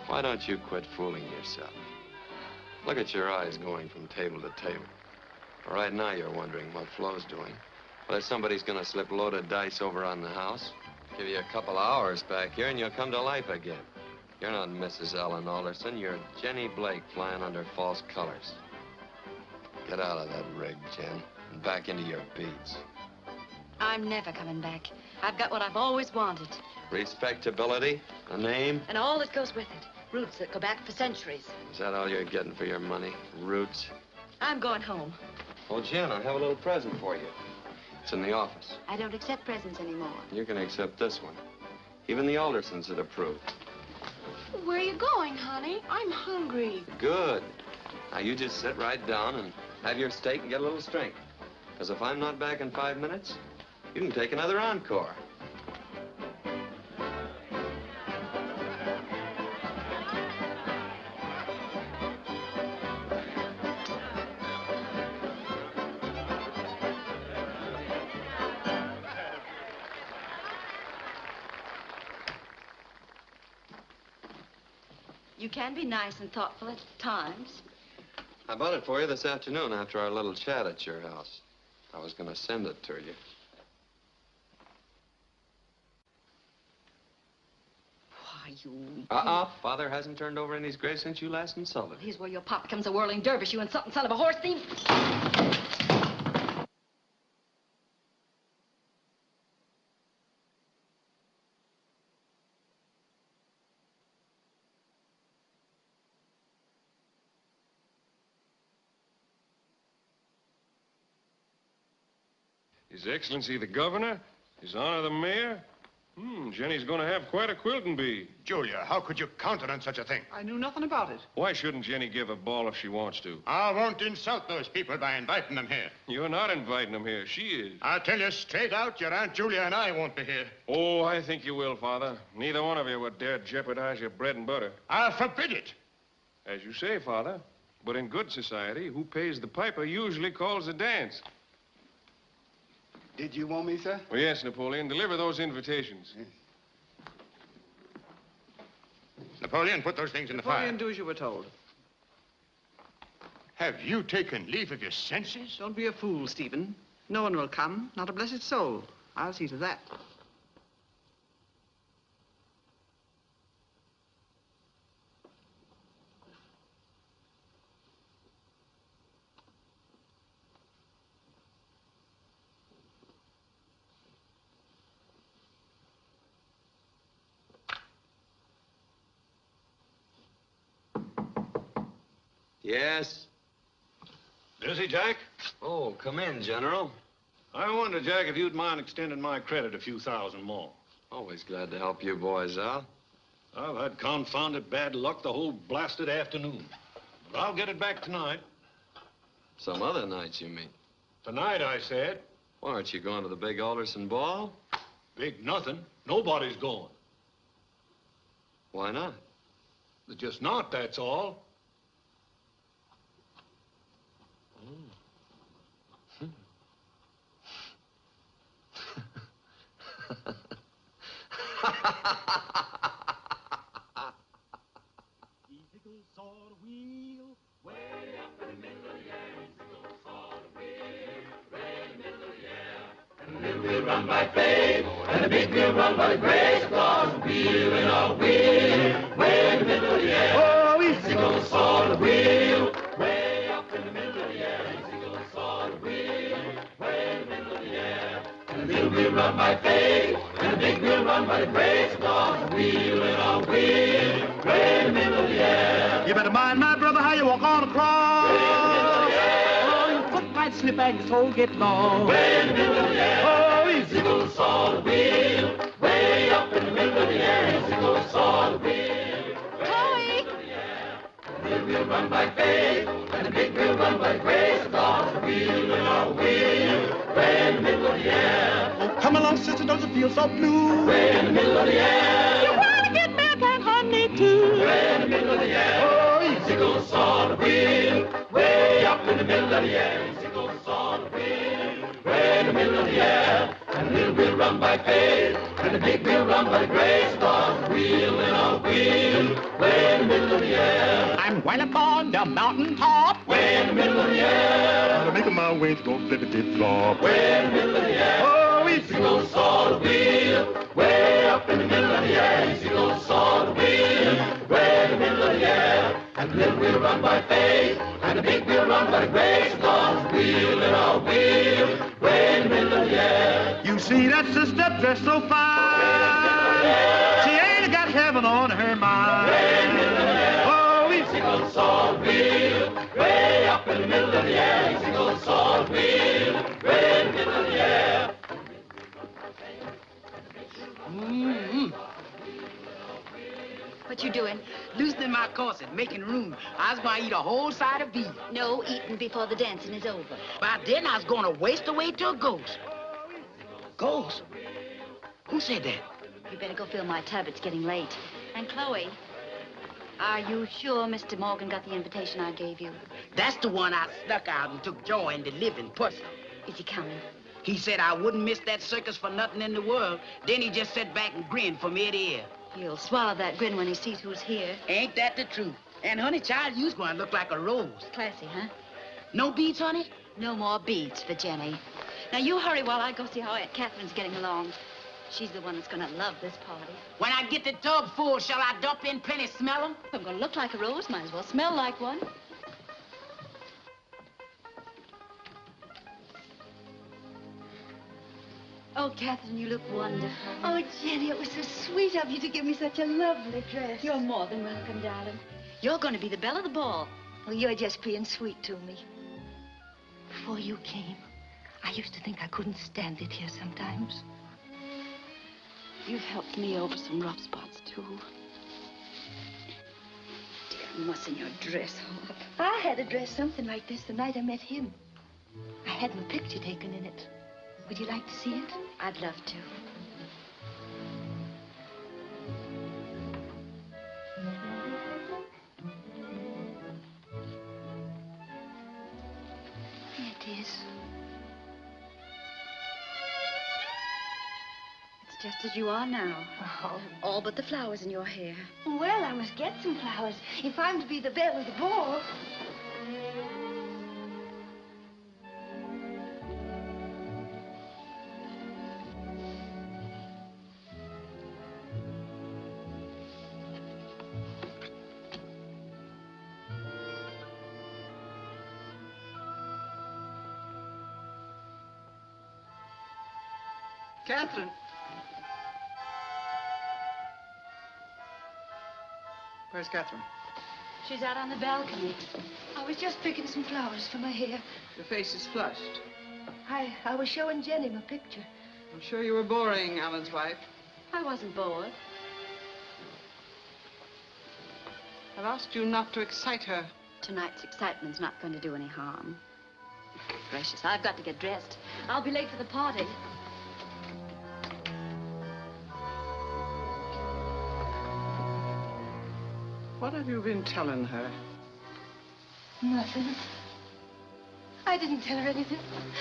Why don't you quit fooling yourself? Look at your eyes going from table to table. Right now you're wondering what Flo's doing. Whether somebody's gonna slip loaded dice over on the house. Give you a couple hours back here and you'll come to life again. You're not Mrs. Ellen Alderson. You're Jenny Blake flying under false colors. Get out of that rig, Jen. getting back into your beads. I'm never coming back. I've got what I've always wanted. Respectability, a name. And all that goes with it. Roots that go back for centuries. Is that all you're getting for your money? Roots? I'm going home. Well, Jen, I have a little present for you. It's in the office. I don't accept presents anymore. You can accept this one. Even the Aldersons would approve. Where are you going, honey? I'm hungry. Good. Now, you just sit right down and have your steak and get a little strength. Because if I'm not back in 5 minutes, you can take another encore. You can be nice and thoughtful at times. I bought it for you this afternoon after our little chat at your house. I was going to send it to you. Why, you... Father hasn't turned over in his grave since you last insulted him. Here's where your pop becomes a whirling dervish, you insulting son of a horse thief. His Excellency the Governor, His Honor the Mayor. Jenny's going to have quite a quilting bee. Julia, how could you countenance such a thing? I knew nothing about it. Why shouldn't Jenny give a ball if she wants to? I won't insult those people by inviting them here. You're not inviting them here. She is. I'll tell you straight out, your Aunt Julia and I won't be here. Oh, I think you will, Father. Neither one of you would dare jeopardize your bread and butter. I'll forbid it. As you say, Father. But in good society, who pays the piper usually calls the dance. Did you want me, sir? Well, yes, Napoleon. Deliver those invitations. Yes. Napoleon, put those things in the fire. Napoleon, do as you were told. Have you taken leave of your senses? Don't be a fool, Stephen. No one will come, not a blessed soul. I'll see to that. Yes? Busy, Jack? Oh, come in, General. I wonder, Jack, if you'd mind extending my credit a few thousand more. Always glad to help you boys out. I've had confounded bad luck the whole blasted afternoon. But I'll get it back tonight. Some other nights, you mean? Tonight, I said. Why, aren't you going to the big Alderson ball? Big nothing. Nobody's going. Why not? They're just not, that's all. We'll run by faith, and the big wheel run by the grace of God. Wheel in our wheel, way in the middle of the air. Oh, easy goes on the wheel, way up in the middle of the air. Easy goes on the wheel, way in the middle of the air. And the little wheel run by faith, and the big wheel run by the grace of God. Wheel in our wheel, way in the middle of the air. You better mind, my brother, how you walk on across. Way in the middle of the air. Oh, your foot might slip and your toe get long. Way in the middle of the air. Easy goes on the wheel, way up in the middle of the air. Easy goes on the wheel, way in the middle of the air. The little wheel run by faith, and the big wheel run by grace of God. The wheel in our wheel, way in the middle of the air. Oh, come along, sister, don't you feel so blue? Way in the middle of the air. You wanna get milk and honey too? Way in the middle of the air. Oh, easy goes on the wheel, way up in the middle of the air. Easy goes on the wheel, way in the middle of the air. And the little wheel run by faith, and the big wheel run by the grace of God. Wheel in our wheel, way in the middle of the air. I'm well up on the mountain top, way in the middle of the air. I'm making my wings go flippity-flop, way in the middle of the air. Oh, easy goes on the wheel, way up in the middle of the air. Easy goes on the wheel, way in the middle of the air. And the little wheel run by faith, and the big wheel run by grace, God's wheel in our wheel, way in the middle of the air. You see that sister dressed so fine, she ain't got heaven on her mind. Way in the middle of the air. Oh, easy goes salt wheel, way up in the middle of the air. Easy goes salt wheel, way in the middle of the air. What you doing? Loosening my corset, making room. I was going to eat a whole side of beef. No, eating before the dancing is over. By then, I was going to waste away to a ghost. Ghost? Who said that? You better go fill my tub. It's getting late. And Chloe, are you sure Mr. Morgan got the invitation I gave you? That's the one I snuck out and took joy in delivering personally. Is he coming? He said I wouldn't miss that circus for nothing in the world. Then he just sat back and grinned from ear to ear. He'll swallow that grin when he sees who's here. Ain't that the truth? And, honey, child, you's going to look like a rose. Classy, huh? No beads, honey? No more beads for Jenny. Now, you hurry while I go see how Aunt Katherine's getting along. She's the one that's going to love this party. When I get the tub full, shall I dump in plenty smell 'em? I'm going to look like a rose. Might as well smell like one. Oh, Katherine, you look wonderful. Oh, Jenny, it was so sweet of you to give me such a lovely dress. You're more than welcome, darling. You're going to be the belle of the ball. Well, you're just being sweet to me. Before you came, I used to think I couldn't stand it here sometimes. You've helped me over some rough spots, too. Dear, what's in your dress, Hope? I had a dress something like this the night I met him. I had my picture taken in it. Would you like to see it? I'd love to. Here it is. It's just as you are now. Oh. All but the flowers in your hair. Well, I must get some flowers if I'm to be the belle of the ball. Katherine. Where's Katherine? She's out on the balcony. I was just picking some flowers for my hair. Your face is flushed. I was showing Jenny my picture. I'm sure you were boring Alan's wife. I wasn't bored. I've asked you not to excite her. Tonight's excitement's not going to do any harm. Gracious, I've got to get dressed. I'll be late for the party. What have you been telling her? Nothing. I didn't tell her anything.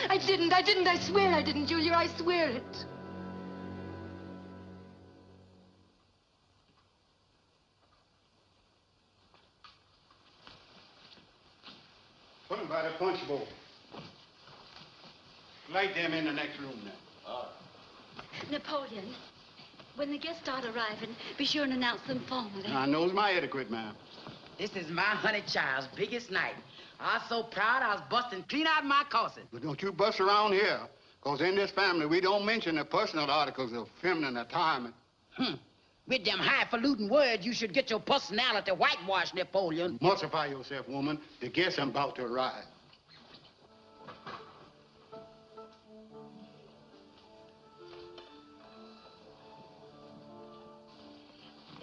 I didn't. I swear I didn't, Julia. I swear it. Put them by the punch bowl. Light them in the next room now. Napoleon, when the guests start arriving, be sure and announce them formally. I knows my etiquette, ma'am. This is my honey child's biggest night. I was so proud I was busting clean out my corset. But don't you bust around here, because in this family, we don't mention the personal articles of feminine attire. With them highfalutin words, you should get your personality whitewashed, Napoleon. Mussify yourself, woman. The guests are about to arrive.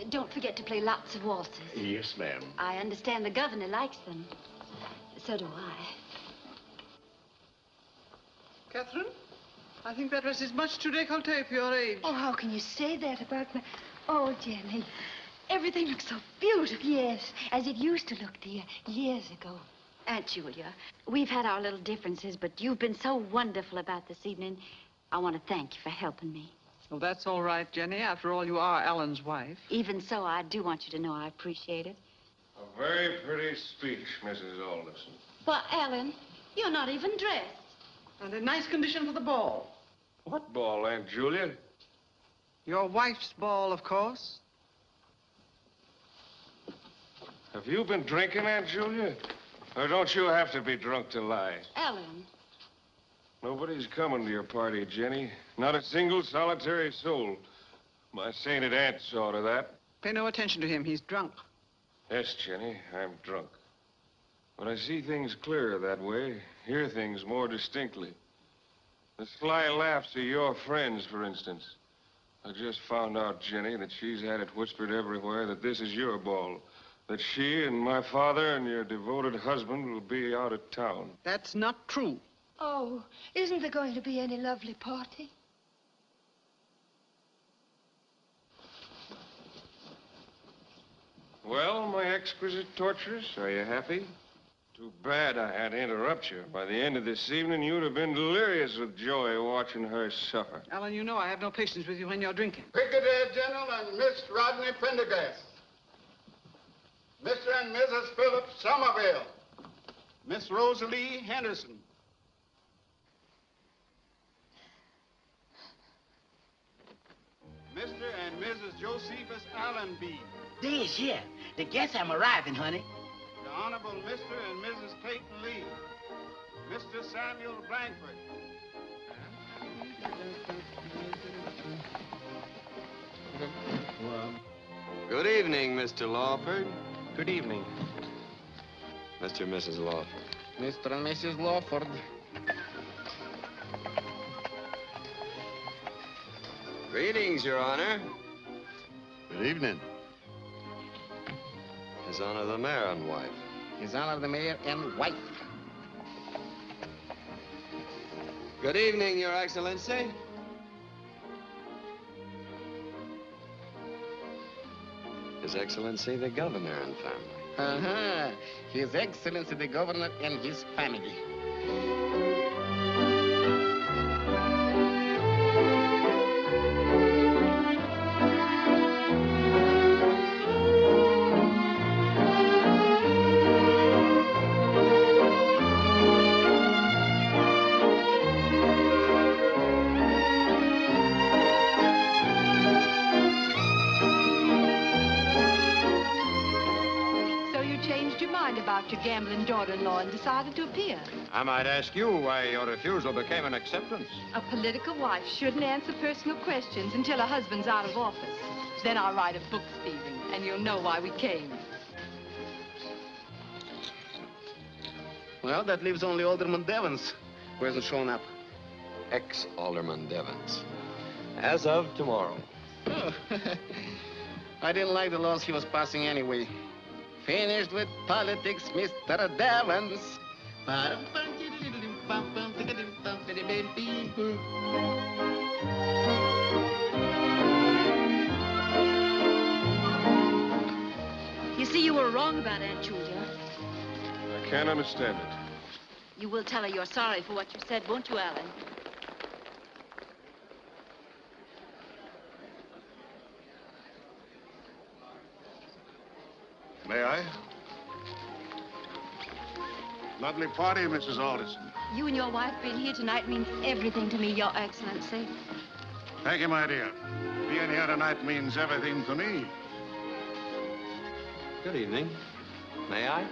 Don't forget to play lots of waltzes. Yes, ma'am. I understand the governor likes them. So do I. Katherine, I think that dress is much too décolleté for your age. Oh, how can you say that about my... Oh, Jenny, everything looks so beautiful. Yes, as it used to look, dear, years ago. Aunt Julia, we've had our little differences, but you've been so wonderful about this evening. I want to thank you for helping me. Well, that's all right, Jenny. After all, you are Alan's wife. Even so, I do want you to know I appreciate it. A very pretty speech, Mrs. Alderson. But, Alan, you're not even dressed. And in nice condition for the ball. What ball, Aunt Julia? Your wife's ball, of course. Have you been drinking, Aunt Julia? Or don't you have to be drunk to lie? Alan. Nobody's coming to your party, Jenny. Not a single solitary soul. My sainted aunt saw to that. Pay no attention to him. He's drunk. Yes, Jenny, I'm drunk. But I see things clearer that way, hear things more distinctly. The sly laughs of your friends, for instance. I just found out, Jenny, that she's had it whispered everywhere that this is your ball. That she and my father and your devoted husband will be out of town. That's not true. Oh, isn't there going to be any lovely party? Well, my exquisite torturers, are you happy? Too bad I had to interrupt you. By the end of this evening, you'd have been delirious with joy watching her suffer. Alan, you know I have no patience with you when you're drinking. Brigadier General and Miss Rodney Prendergast. Mr. and Mrs. Philip Somerville. Miss Rosalie Henderson. Mr. and Mrs. Josephus Allenby. They's here. The guests are arriving, honey. The Honorable Mr. and Mrs. Clayton Lee. Mr. Samuel Blankford. Good evening, Mr. Lawford. Good evening. Mr. and Mrs. Lawford. Mr. and Mrs. Lawford. Greetings, Your Honor. Good evening. His Honor the Mayor and wife. His Honor the Mayor and wife. Good evening, Your Excellency. His Excellency the Governor and family. Uh-huh. His Excellency the Governor and his family. About your gambling daughter-in-law and decided to appear. I might ask you why your refusal became an acceptance. A political wife shouldn't answer personal questions until her husband's out of office. Then I'll write a book, Stephen, and you'll know why we came. Well, that leaves only Alderman Devons, who hasn't shown up. Ex-Alderman Devons. As of tomorrow. Oh. I didn't like the laws he was passing anyway. Finished with politics, Mr. Devons. You see, you were wrong about Aunt Julia. I can't understand it. You will tell her you're sorry for what you said, won't you, Alan? May I? Lovely party, Mrs. Alderson. You and your wife being here tonight means everything to me, Your Excellency. Thank you, my dear. Being here tonight means everything to me. Good evening. May I?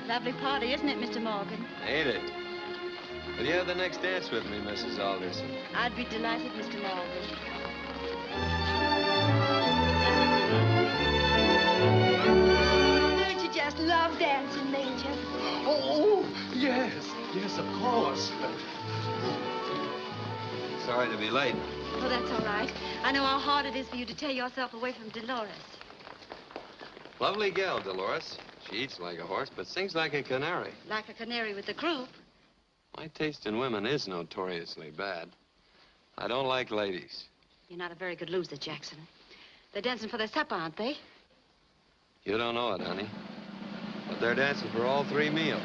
Lovely party, isn't it, Mr. Morgan? Ain't it? Will you have the next dance with me, Mrs. Alderson? I'd be delighted, Mr. Morgan. Don't you just love dancing, Major? Oh, yes. Yes, of course. Sorry to be late. Oh, that's all right. I know how hard it is for you to tear yourself away from Dolores. Lovely gal, Dolores. She eats like a horse, but sings like a canary. Like a canary with the croup. My taste in women is notoriously bad. I don't like ladies. You're not a very good loser, Jackson. They're dancing for their supper, aren't they? You don't know it, honey. But they're dancing for all 3 meals.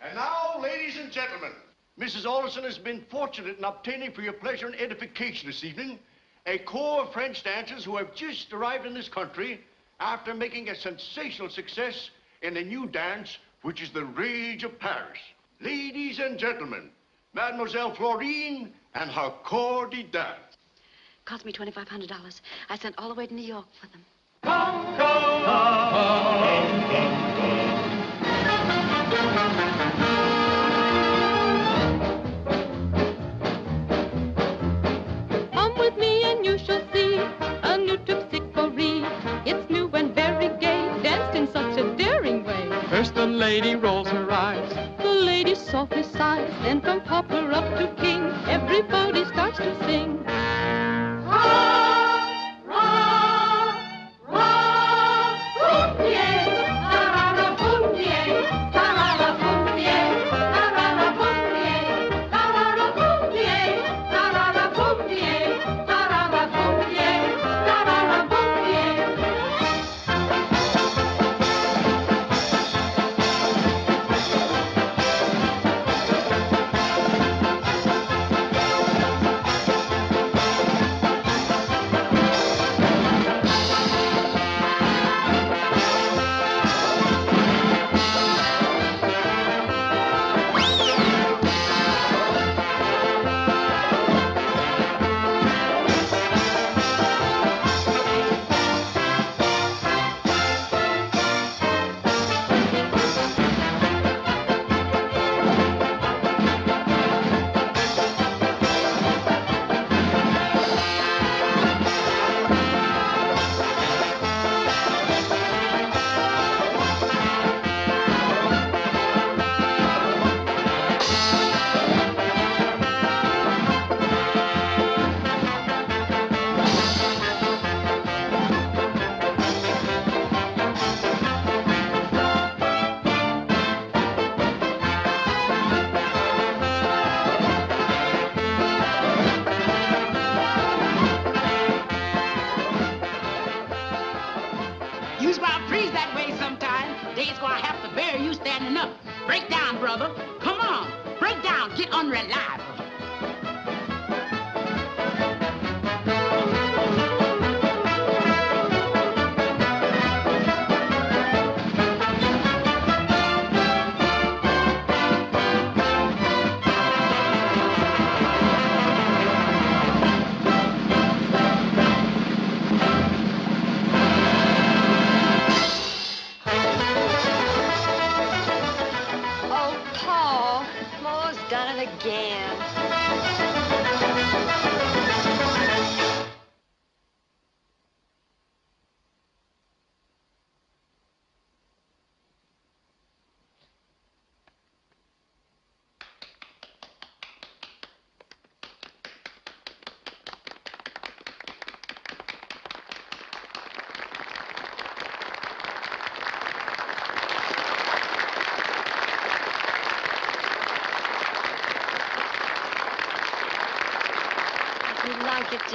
And now, ladies and gentlemen, Mrs. Alderson has been fortunate in obtaining for your pleasure and edification this evening a corps of French dancers who have just arrived in this country after making a sensational success in a new dance which is the rage of Paris. Ladies and gentlemen, Mademoiselle Florine and her corps d'Identité. Cost me $2,500. I sent all the way to New York for them. Come with me and you shall see a new terpsichore. It's new and very gay, danced in such a daring way. First the lady rolls her eyes. The lady softly sighs, then from pauper up to king, everybody starts to sing.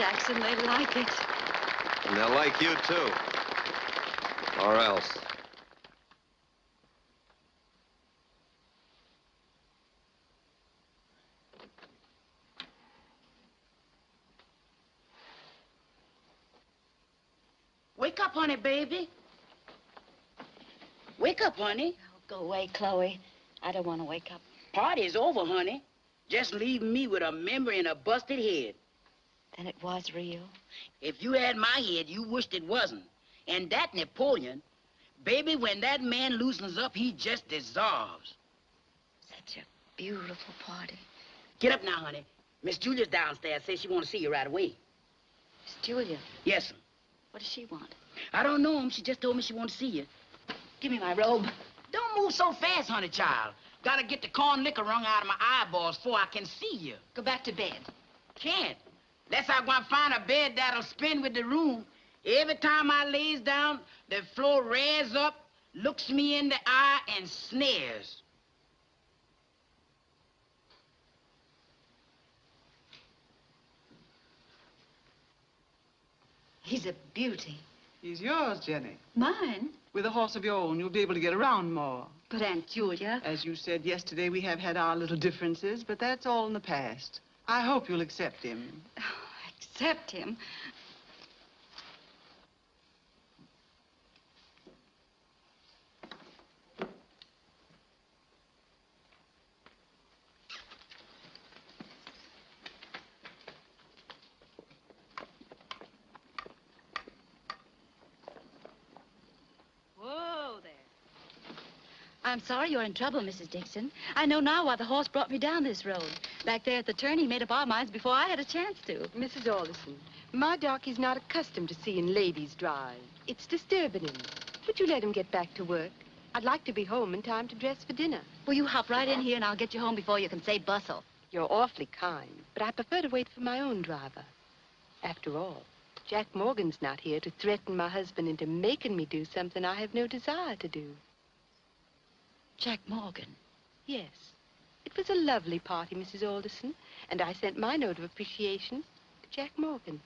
Jackson, they like it. And they'll like you, too. Or else. Wake up, honey, baby. Wake up, honey. Oh, go away, Chloe. I don't want to wake up. Party's over, honey. Just leave me with a memory and a busted head. Then it was real. If you had my head, you wished it wasn't. And that Napoleon, baby, when that man loosens up, he just dissolves. Such a beautiful party. Get up now, honey. Miss Julia's downstairs. Says she wants to see you right away. Miss Julia? Yes, sir. What does she want? I don't know, She just told me she wanted to see you. Give me my robe. Don't move so fast, honey, child. Gotta get the corn liquor wrung out of my eyeballs before I can see you. Go back to bed. Can't. Unless I go and find a bed that'll spin with the room. Every time I lays down, the floor rears up, looks me in the eye, and snares. He's a beauty. He's yours, Jenny. Mine? With a horse of your own, you'll be able to get around more. But Aunt Julia... As you said yesterday, we have had our little differences, but that's all in the past. I hope you'll accept him. Oh, accept him? I'm sorry you're in trouble, Mrs. Dickson. I know now why the horse brought me down this road. Back there at the turn, he made up our minds before I had a chance to. Mrs. Alderson, my darky's not accustomed to seeing ladies drive. It's disturbing him. Would you let him get back to work? I'd like to be home in time to dress for dinner. Well, you hop right in here and I'll get you home before you can say bustle. You're awfully kind, but I prefer to wait for my own driver. After all, Jack Morgan's not here to threaten my husband into making me do something I have no desire to do. Jack Morgan? Yes. It was a lovely party, Mrs. Alderson, and I sent my note of appreciation to Jack Morgan.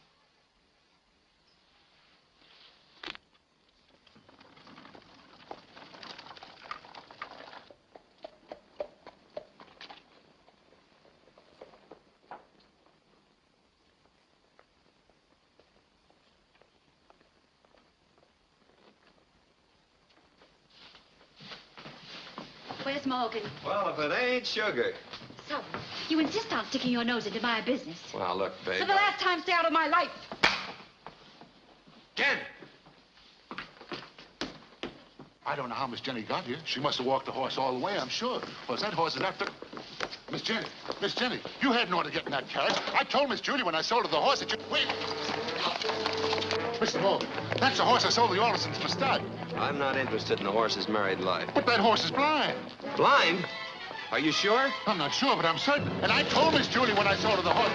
Where's Morgan? Well, if it ain't sugar. So, you insist on sticking your nose into my business. Well, look, babe. For the last time, stay out of my life. Jen! I don't know how Miss Jenny got here. She must have walked the horse all the way, I'm sure. Well, that horse is not fit. Miss Jenny, you hadn't ought to get in that carriage. I told Miss Judy when I sold her the horse that you... Wait! Mr. Morgan, that's the horse I sold the Aldersons for stud. I'm not interested in the horse's married life. But that horse is blind. Blind? Are you sure? I'm not sure, but I'm certain. And I told Miss Judy when I sold her the horse.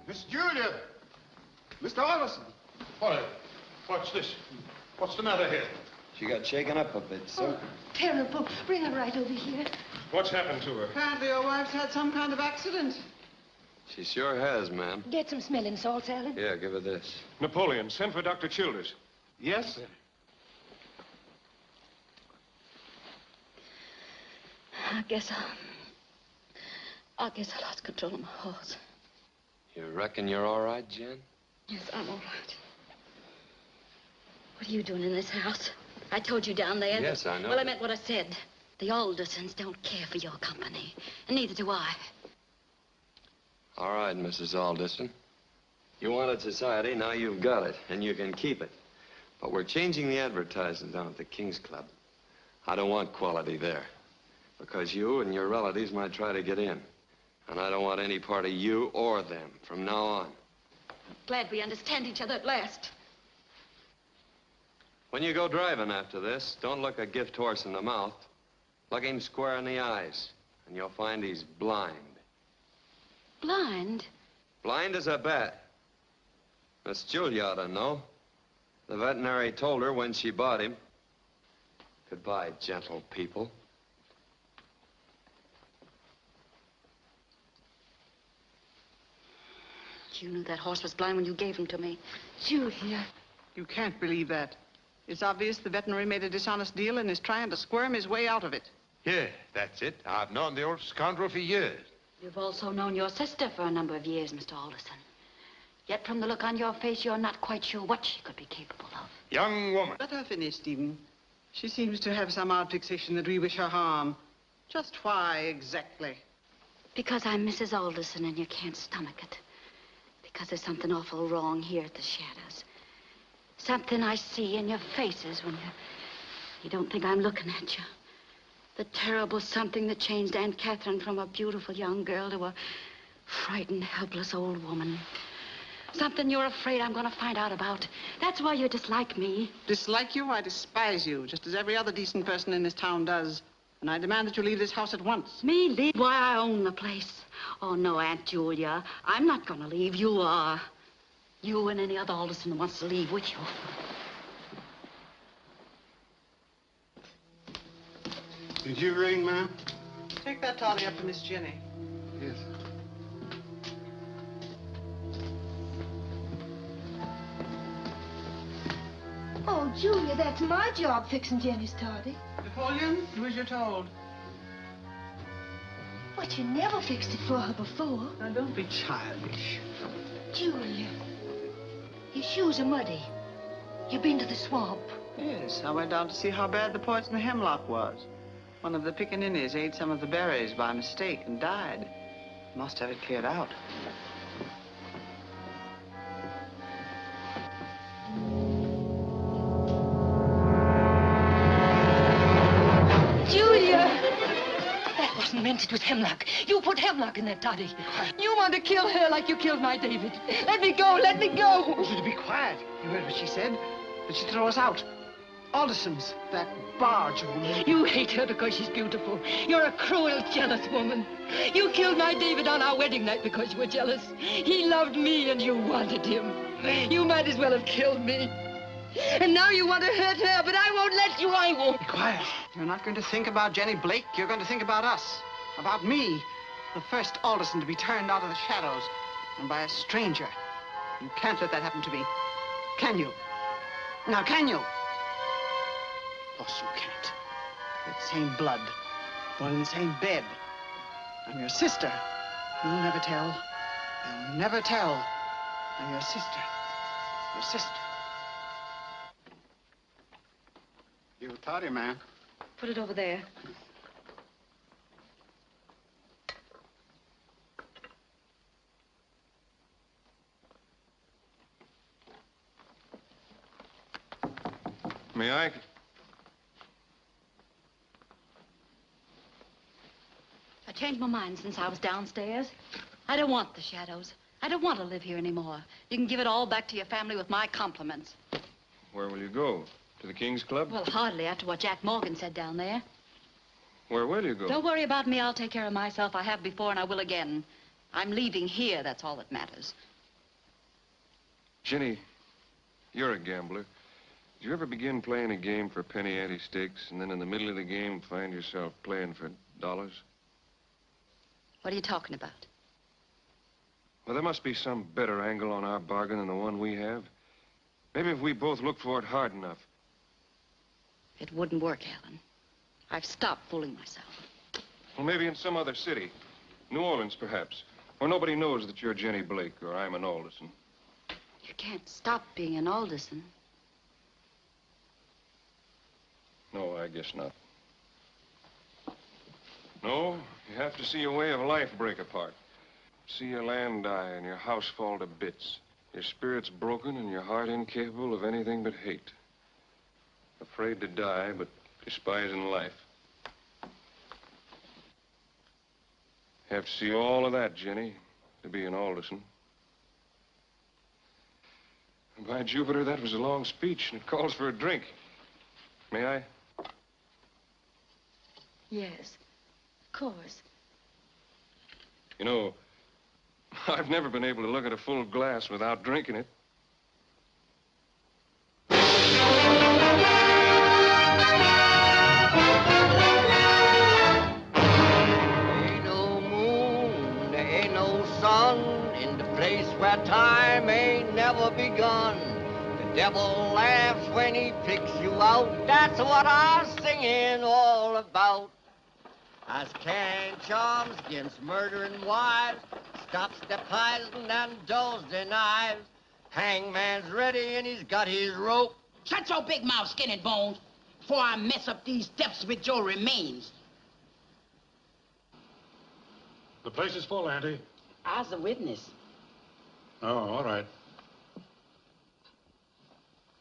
Miss Julia! Mr. Alderson! Boy, what's this? What's the matter here? She got shaken up a bit, sir. Oh, terrible. Bring her right over here. What's happened to her? Apparently your wife's had some kind of accident. She sure has, ma'am. Get some smelling salts, Alan. Yeah, give her this. Napoleon, send for Dr. Childers. Yes, sir. I guess I lost control of my horse. You reckon you're all right, Jen? Yes, I'm all right. What are you doing in this house? I told you down there. Yes, I know. Well, I meant what I said. The Aldersons don't care for your company, and neither do I. All right, Mrs. Alderson. You wanted society, now you've got it, and you can keep it. But we're changing the advertising down at the King's Club. I don't want quality there, because you and your relatives might try to get in. And I don't want any part of you or them from now on. Glad we understand each other at last. When you go driving after this, don't look a gift horse in the mouth. Look him square in the eyes, and you'll find he's blind. Blind? Blind as a bat. Miss Julia ought to know. The veterinary told her when she bought him. Goodbye, gentle people. You knew that horse was blind when you gave him to me. Julia. You can't believe that. It's obvious the veterinary made a dishonest deal and is trying to squirm his way out of it. Yeah, that's it. I've known the old scoundrel for years. You've also known your sister for a number of years, Mr. Alderson. Yet from the look on your face, you're not quite sure what she could be capable of. Young woman. Let her finish, Stephen. She seems to have some odd fixation that we wish her harm. Just why, exactly? Because I'm Mrs. Alderson and you can't stomach it. Because there's something awful wrong here at the Shadows. Something I see in your faces when you don't think I'm looking at you. The terrible something that changed Aunt Katherine from a beautiful young girl to a frightened, helpless old woman. Something you're afraid I'm going to find out about. That's why you dislike me. Dislike you? I despise you, just as every other decent person in this town does. And I demand that you leave this house at once. Me leave? Why, I own the place. Oh, no, Aunt Julia. I'm not going to leave. You are. You and any other Alderson who wants to leave with you. Did you ring, ma'am? Take that toddy up to Miss Jenny. Yes. Oh, Julia, that's my job, fixing Jenny's toddy. Napoleon, do as you're told. But you never fixed it for her before. Now, don't be childish. Julia, your shoes are muddy. You've been to the swamp. Yes, I went down to see how bad the poison hemlock was. One of the pickaninnies ate some of the berries by mistake and died. Must have it cleared out. That wasn't mint, it was hemlock. You put hemlock in that toddy. You want to kill her like you killed my David. Let me go, let me go. I want you to be quiet. You heard what she said? That she'd throw us out. Alderson's, that barge woman. You hate her because she's beautiful. You're a cruel, jealous woman. You killed my David on our wedding night because you were jealous. He loved me and you wanted him. You might as well have killed me. And now you want to hurt her, but I won't let you, I won't. Be quiet. You're not going to think about Jenny Blake. You're going to think about us. About me. The first Alderson to be turned out of the Shadows. And by a stranger. You can't let that happen to me. Can you? Now, can you? Of course you can't. We're the same blood. Born in the same bed. I'm your sister. You'll never tell. You'll never tell. I'm your sister. Your sister. You toddy, ma'am. Put it over there. May I? I changed my mind since I was downstairs. I don't want the Shadows. I don't want to live here anymore. You can give it all back to your family with my compliments. Where will you go? To the King's Club? Well, hardly after what Jack Morgan said down there. Where will you go? Don't worry about me. I'll take care of myself. I have before and I will again. I'm leaving here. That's all that matters. Jenny, you're a gambler. Did you ever begin playing a game for penny ante stakes and then in the middle of the game find yourself playing for dollars? What are you talking about? Well, there must be some better angle on our bargain than the one we have. Maybe if we both look for it hard enough. It wouldn't work, Alan. I've stopped fooling myself. Well, maybe in some other city. New Orleans, perhaps. Where nobody knows that you're Jenny Blake or I'm an Alderson. You can't stop being an Alderson. No, I guess not. No, you have to see your way of life break apart. See your land die and your house fall to bits. Your spirit's broken and your heart incapable of anything but hate. Afraid to die, but despising life. Have to see all of that, Jenny, to be an Alderson. And by Jupiter, that was a long speech, and it calls for a drink. May I? Yes, of course. You know, I've never been able to look at a full glass without drinking it. Ain't no moon, there ain't no sun in the place where time ain't never begun. The devil laughs when he picks you out. That's what I'm singing all about. As carrying charms against murdering wives, stops the poison and dulls the knives. Hangman's ready and he's got his rope. Shut your big mouth, Skin and Bones, before I mess up these steps with your remains. The place is full, Auntie. I was a witness. Oh, all right.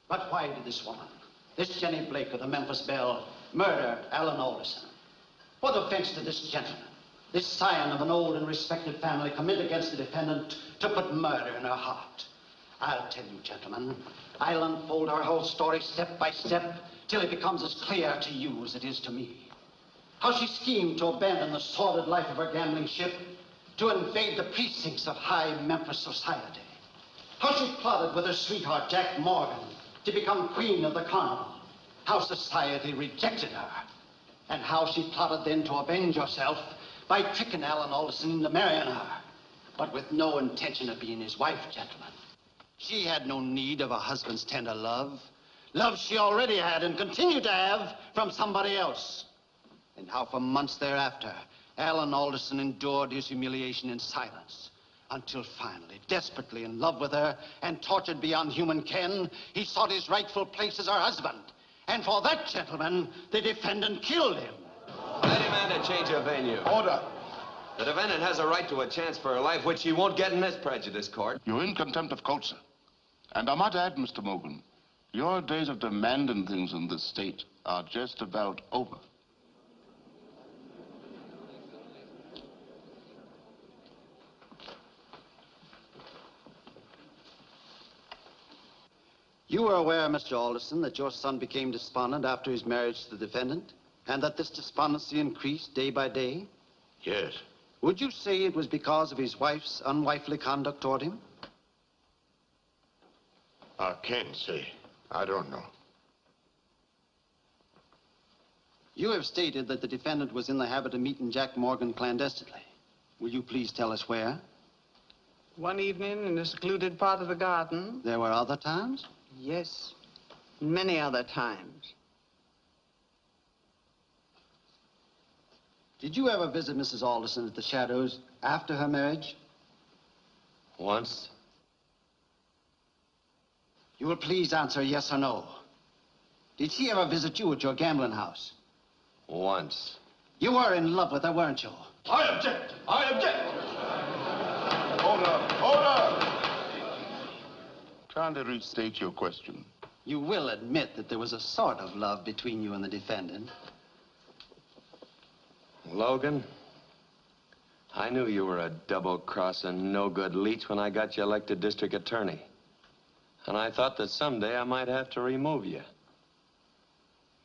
But why did this woman, this Jenny Blake of the Memphis Belle, murder Alan Alderson? What offense did this gentleman, this scion of an old and respected family, commit against the defendant to put murder in her heart? I'll tell you, gentlemen, I'll unfold her whole story step by step till it becomes as clear to you as it is to me. How she schemed to abandon the sordid life of her gambling ship to invade the precincts of high Memphis society. How she plotted with her sweetheart, Jack Morgan, to become queen of the carnival. How society rejected her. And how she plotted then to avenge herself by tricking Alan Alderson into marrying her, but with no intention of being his wife, gentlemen. She had no need of a husband's tender love. Love she already had and continued to have from somebody else. And how for months thereafter, Alan Alderson endured his humiliation in silence. Until finally, desperately in love with her and tortured beyond human ken, he sought his rightful place as her husband. And for that, gentlemen, the defendant killed him. I demand a change of venue. Order. The defendant has a right to a chance for her life, which she won't get in this prejudice court. You're in contempt of court, sir. And I might add, Mr. Morgan, your days of demanding things in this state are just about over. You are aware, Mr. Alderson, that your son became despondent after his marriage to the defendant, and that this despondency increased day by day? Yes. Would you say it was because of his wife's unwifely conduct toward him? I can't say. I don't know. You have stated that the defendant was in the habit of meeting Jack Morgan clandestinely. Will you please tell us where? One evening in a secluded part of the garden. There were other times? Yes, many other times. Did you ever visit Mrs. Alderson at the Shadows after her marriage? Once. You will please answer yes or no. Did she ever visit you at your gambling house? Once. You were in love with her, weren't you? I object! I object! Order! Order! Trying to restate your question. You will admit that there was a sort of love between you and the defendant. Logan, I knew you were a double-crossing, no-good leech when I got you elected district attorney. And I thought that someday I might have to remove you.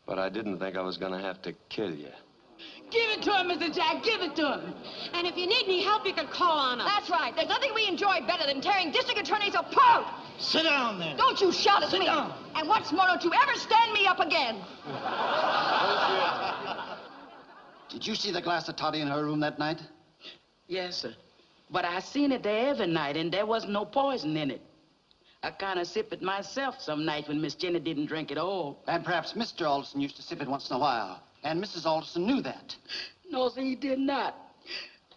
But I didn't think I was going to have to kill you. Give it to him, Mr. Jack. Give it to him. And if you need any help, you can call on us. That's right. There's nothing we enjoy better than tearing district attorneys apart. Sit down there. Don't you shout at me. Sit down. And what's more, don't you ever stand me up again. Did you see the glass of toddy in her room that night? Yes, sir. But I seen it there every night, and there wasn't no poison in it. I kind of sip it myself some nights when Miss Jenny didn't drink it all. And perhaps Mr. Alderson used to sip it once in a while. And Mrs. Alderson knew that. No, sir, he did not.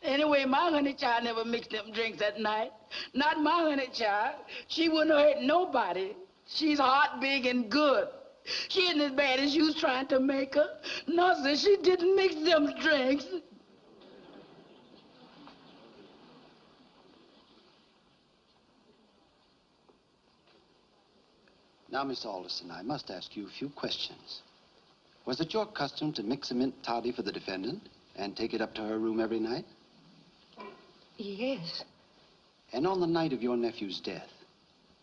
Anyway, my honey child never mixed them drinks that night. Not my honey child. She wouldn't have hurt nobody. She's hot, big, and good. She isn't as bad as you was trying to make her. No, sir, she didn't mix them drinks. Now, Miss Alderson, I must ask you a few questions. Was it your custom to mix a mint toddy for the defendant and take it up to her room every night? Yes. And on the night of your nephew's death,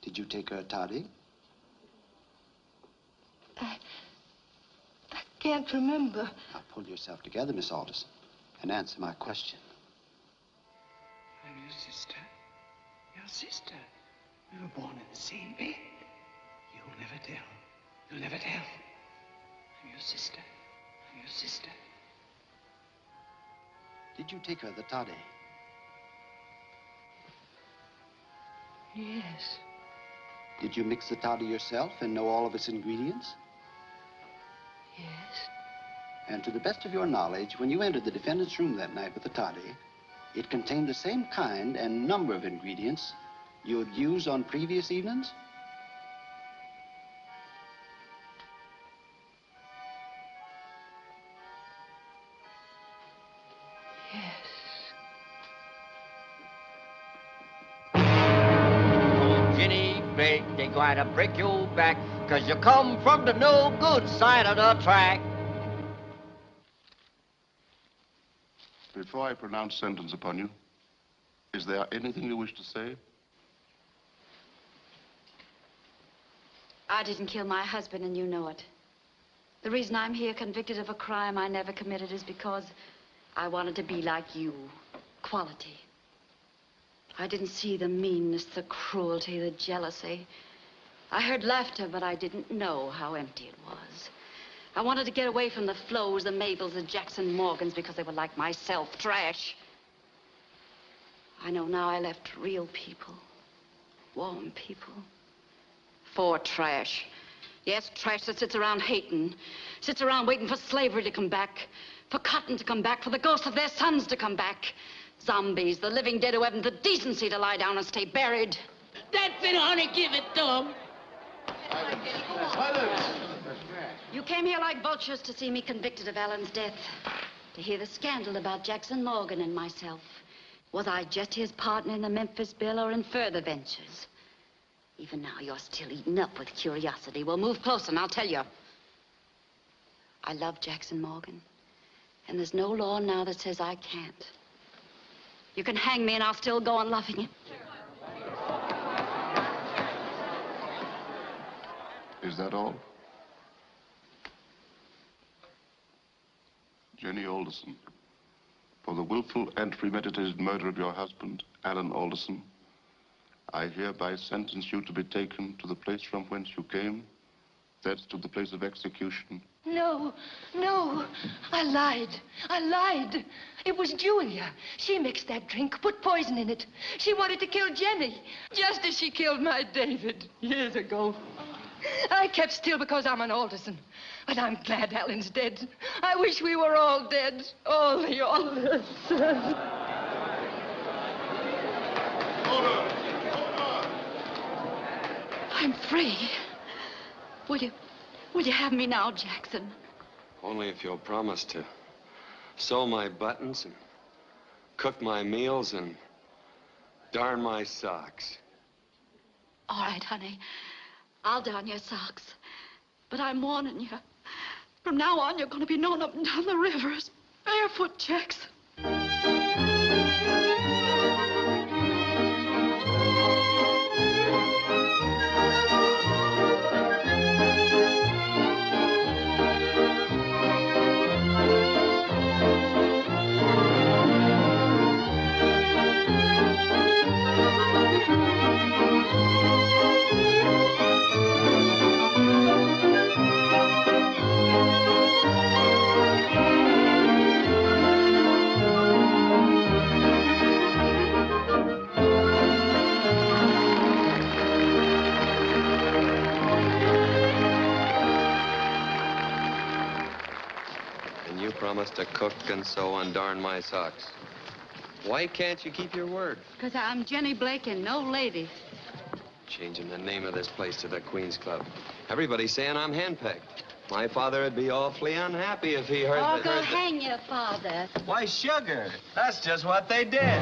did you take her a toddy? I can't remember. Now, pull yourself together, Miss Alderson, and answer my question. I'm your sister. Your sister. We were born in the same bed. You'll never tell. You'll never tell. I'm your sister. I'm your sister. Did you take her the toddy? Yes. Did you mix the toddy yourself and know all of its ingredients? Yes. And to the best of your knowledge, when you entered the defendant's room that night with the toddy, it contained the same kind and number of ingredients you had used on previous evenings? They going to break your back, 'cause you come from the no good side of the track. Before I pronounce sentence upon you, is there anything you wish to say? I didn't kill my husband, and you know it. The reason I'm here convicted of a crime I never committed is because I wanted to be like you. Quality. I didn't see the meanness, the cruelty, the jealousy. I heard laughter, but I didn't know how empty it was. I wanted to get away from the Flows, the Mabels, the Jackson Morgans, because they were like myself, trash. I know now I left real people, warm people, for trash. Yes, trash that sits around hating, sits around waiting for slavery to come back, for cotton to come back, for the ghosts of their sons to come back. Zombies, the living dead who haven't the decency to lie down and stay buried. That's it, honey. Give it to him. You came here like vultures to see me convicted of Alan's death, to hear the scandal about Jackson Morgan and myself. Was I just his partner in the Memphis Belle or in further ventures? Even now, you're still eaten up with curiosity. Well, move closer and I'll tell you. I love Jackson Morgan, and there's no law now that says I can't. You can hang me and I'll still go on loving him. Is that all? Jenny Alderson, for the willful and premeditated murder of your husband, Alan Alderson, I hereby sentence you to be taken to the place from whence you came, that's to the place of execution. No, no, I lied. It was Julia. She mixed that drink, put poison in it. She wanted to kill Jenny, just as she killed my David years ago. I kept still because I'm an Alderson, but I'm glad Alan's dead. I wish we were all dead, all the Aldersons. I'm free. Will you have me now, Jackson? Only if you'll promise to sew my buttons and cook my meals and darn my socks. All right, honey. I'll darn your socks. But I'm warning you. From now on, you're going to be known up and down the river as Barefoot Jackson. Promised to cook and sew and darn my socks. Why can't you keep your word? Because I'm Jenny Blake and no lady. Changing the name of this place to the Queen's Club. Everybody's saying I'm henpecked. My father would be awfully unhappy if he heard Oh, that. go hang your father. Why, sugar, that's just what they did.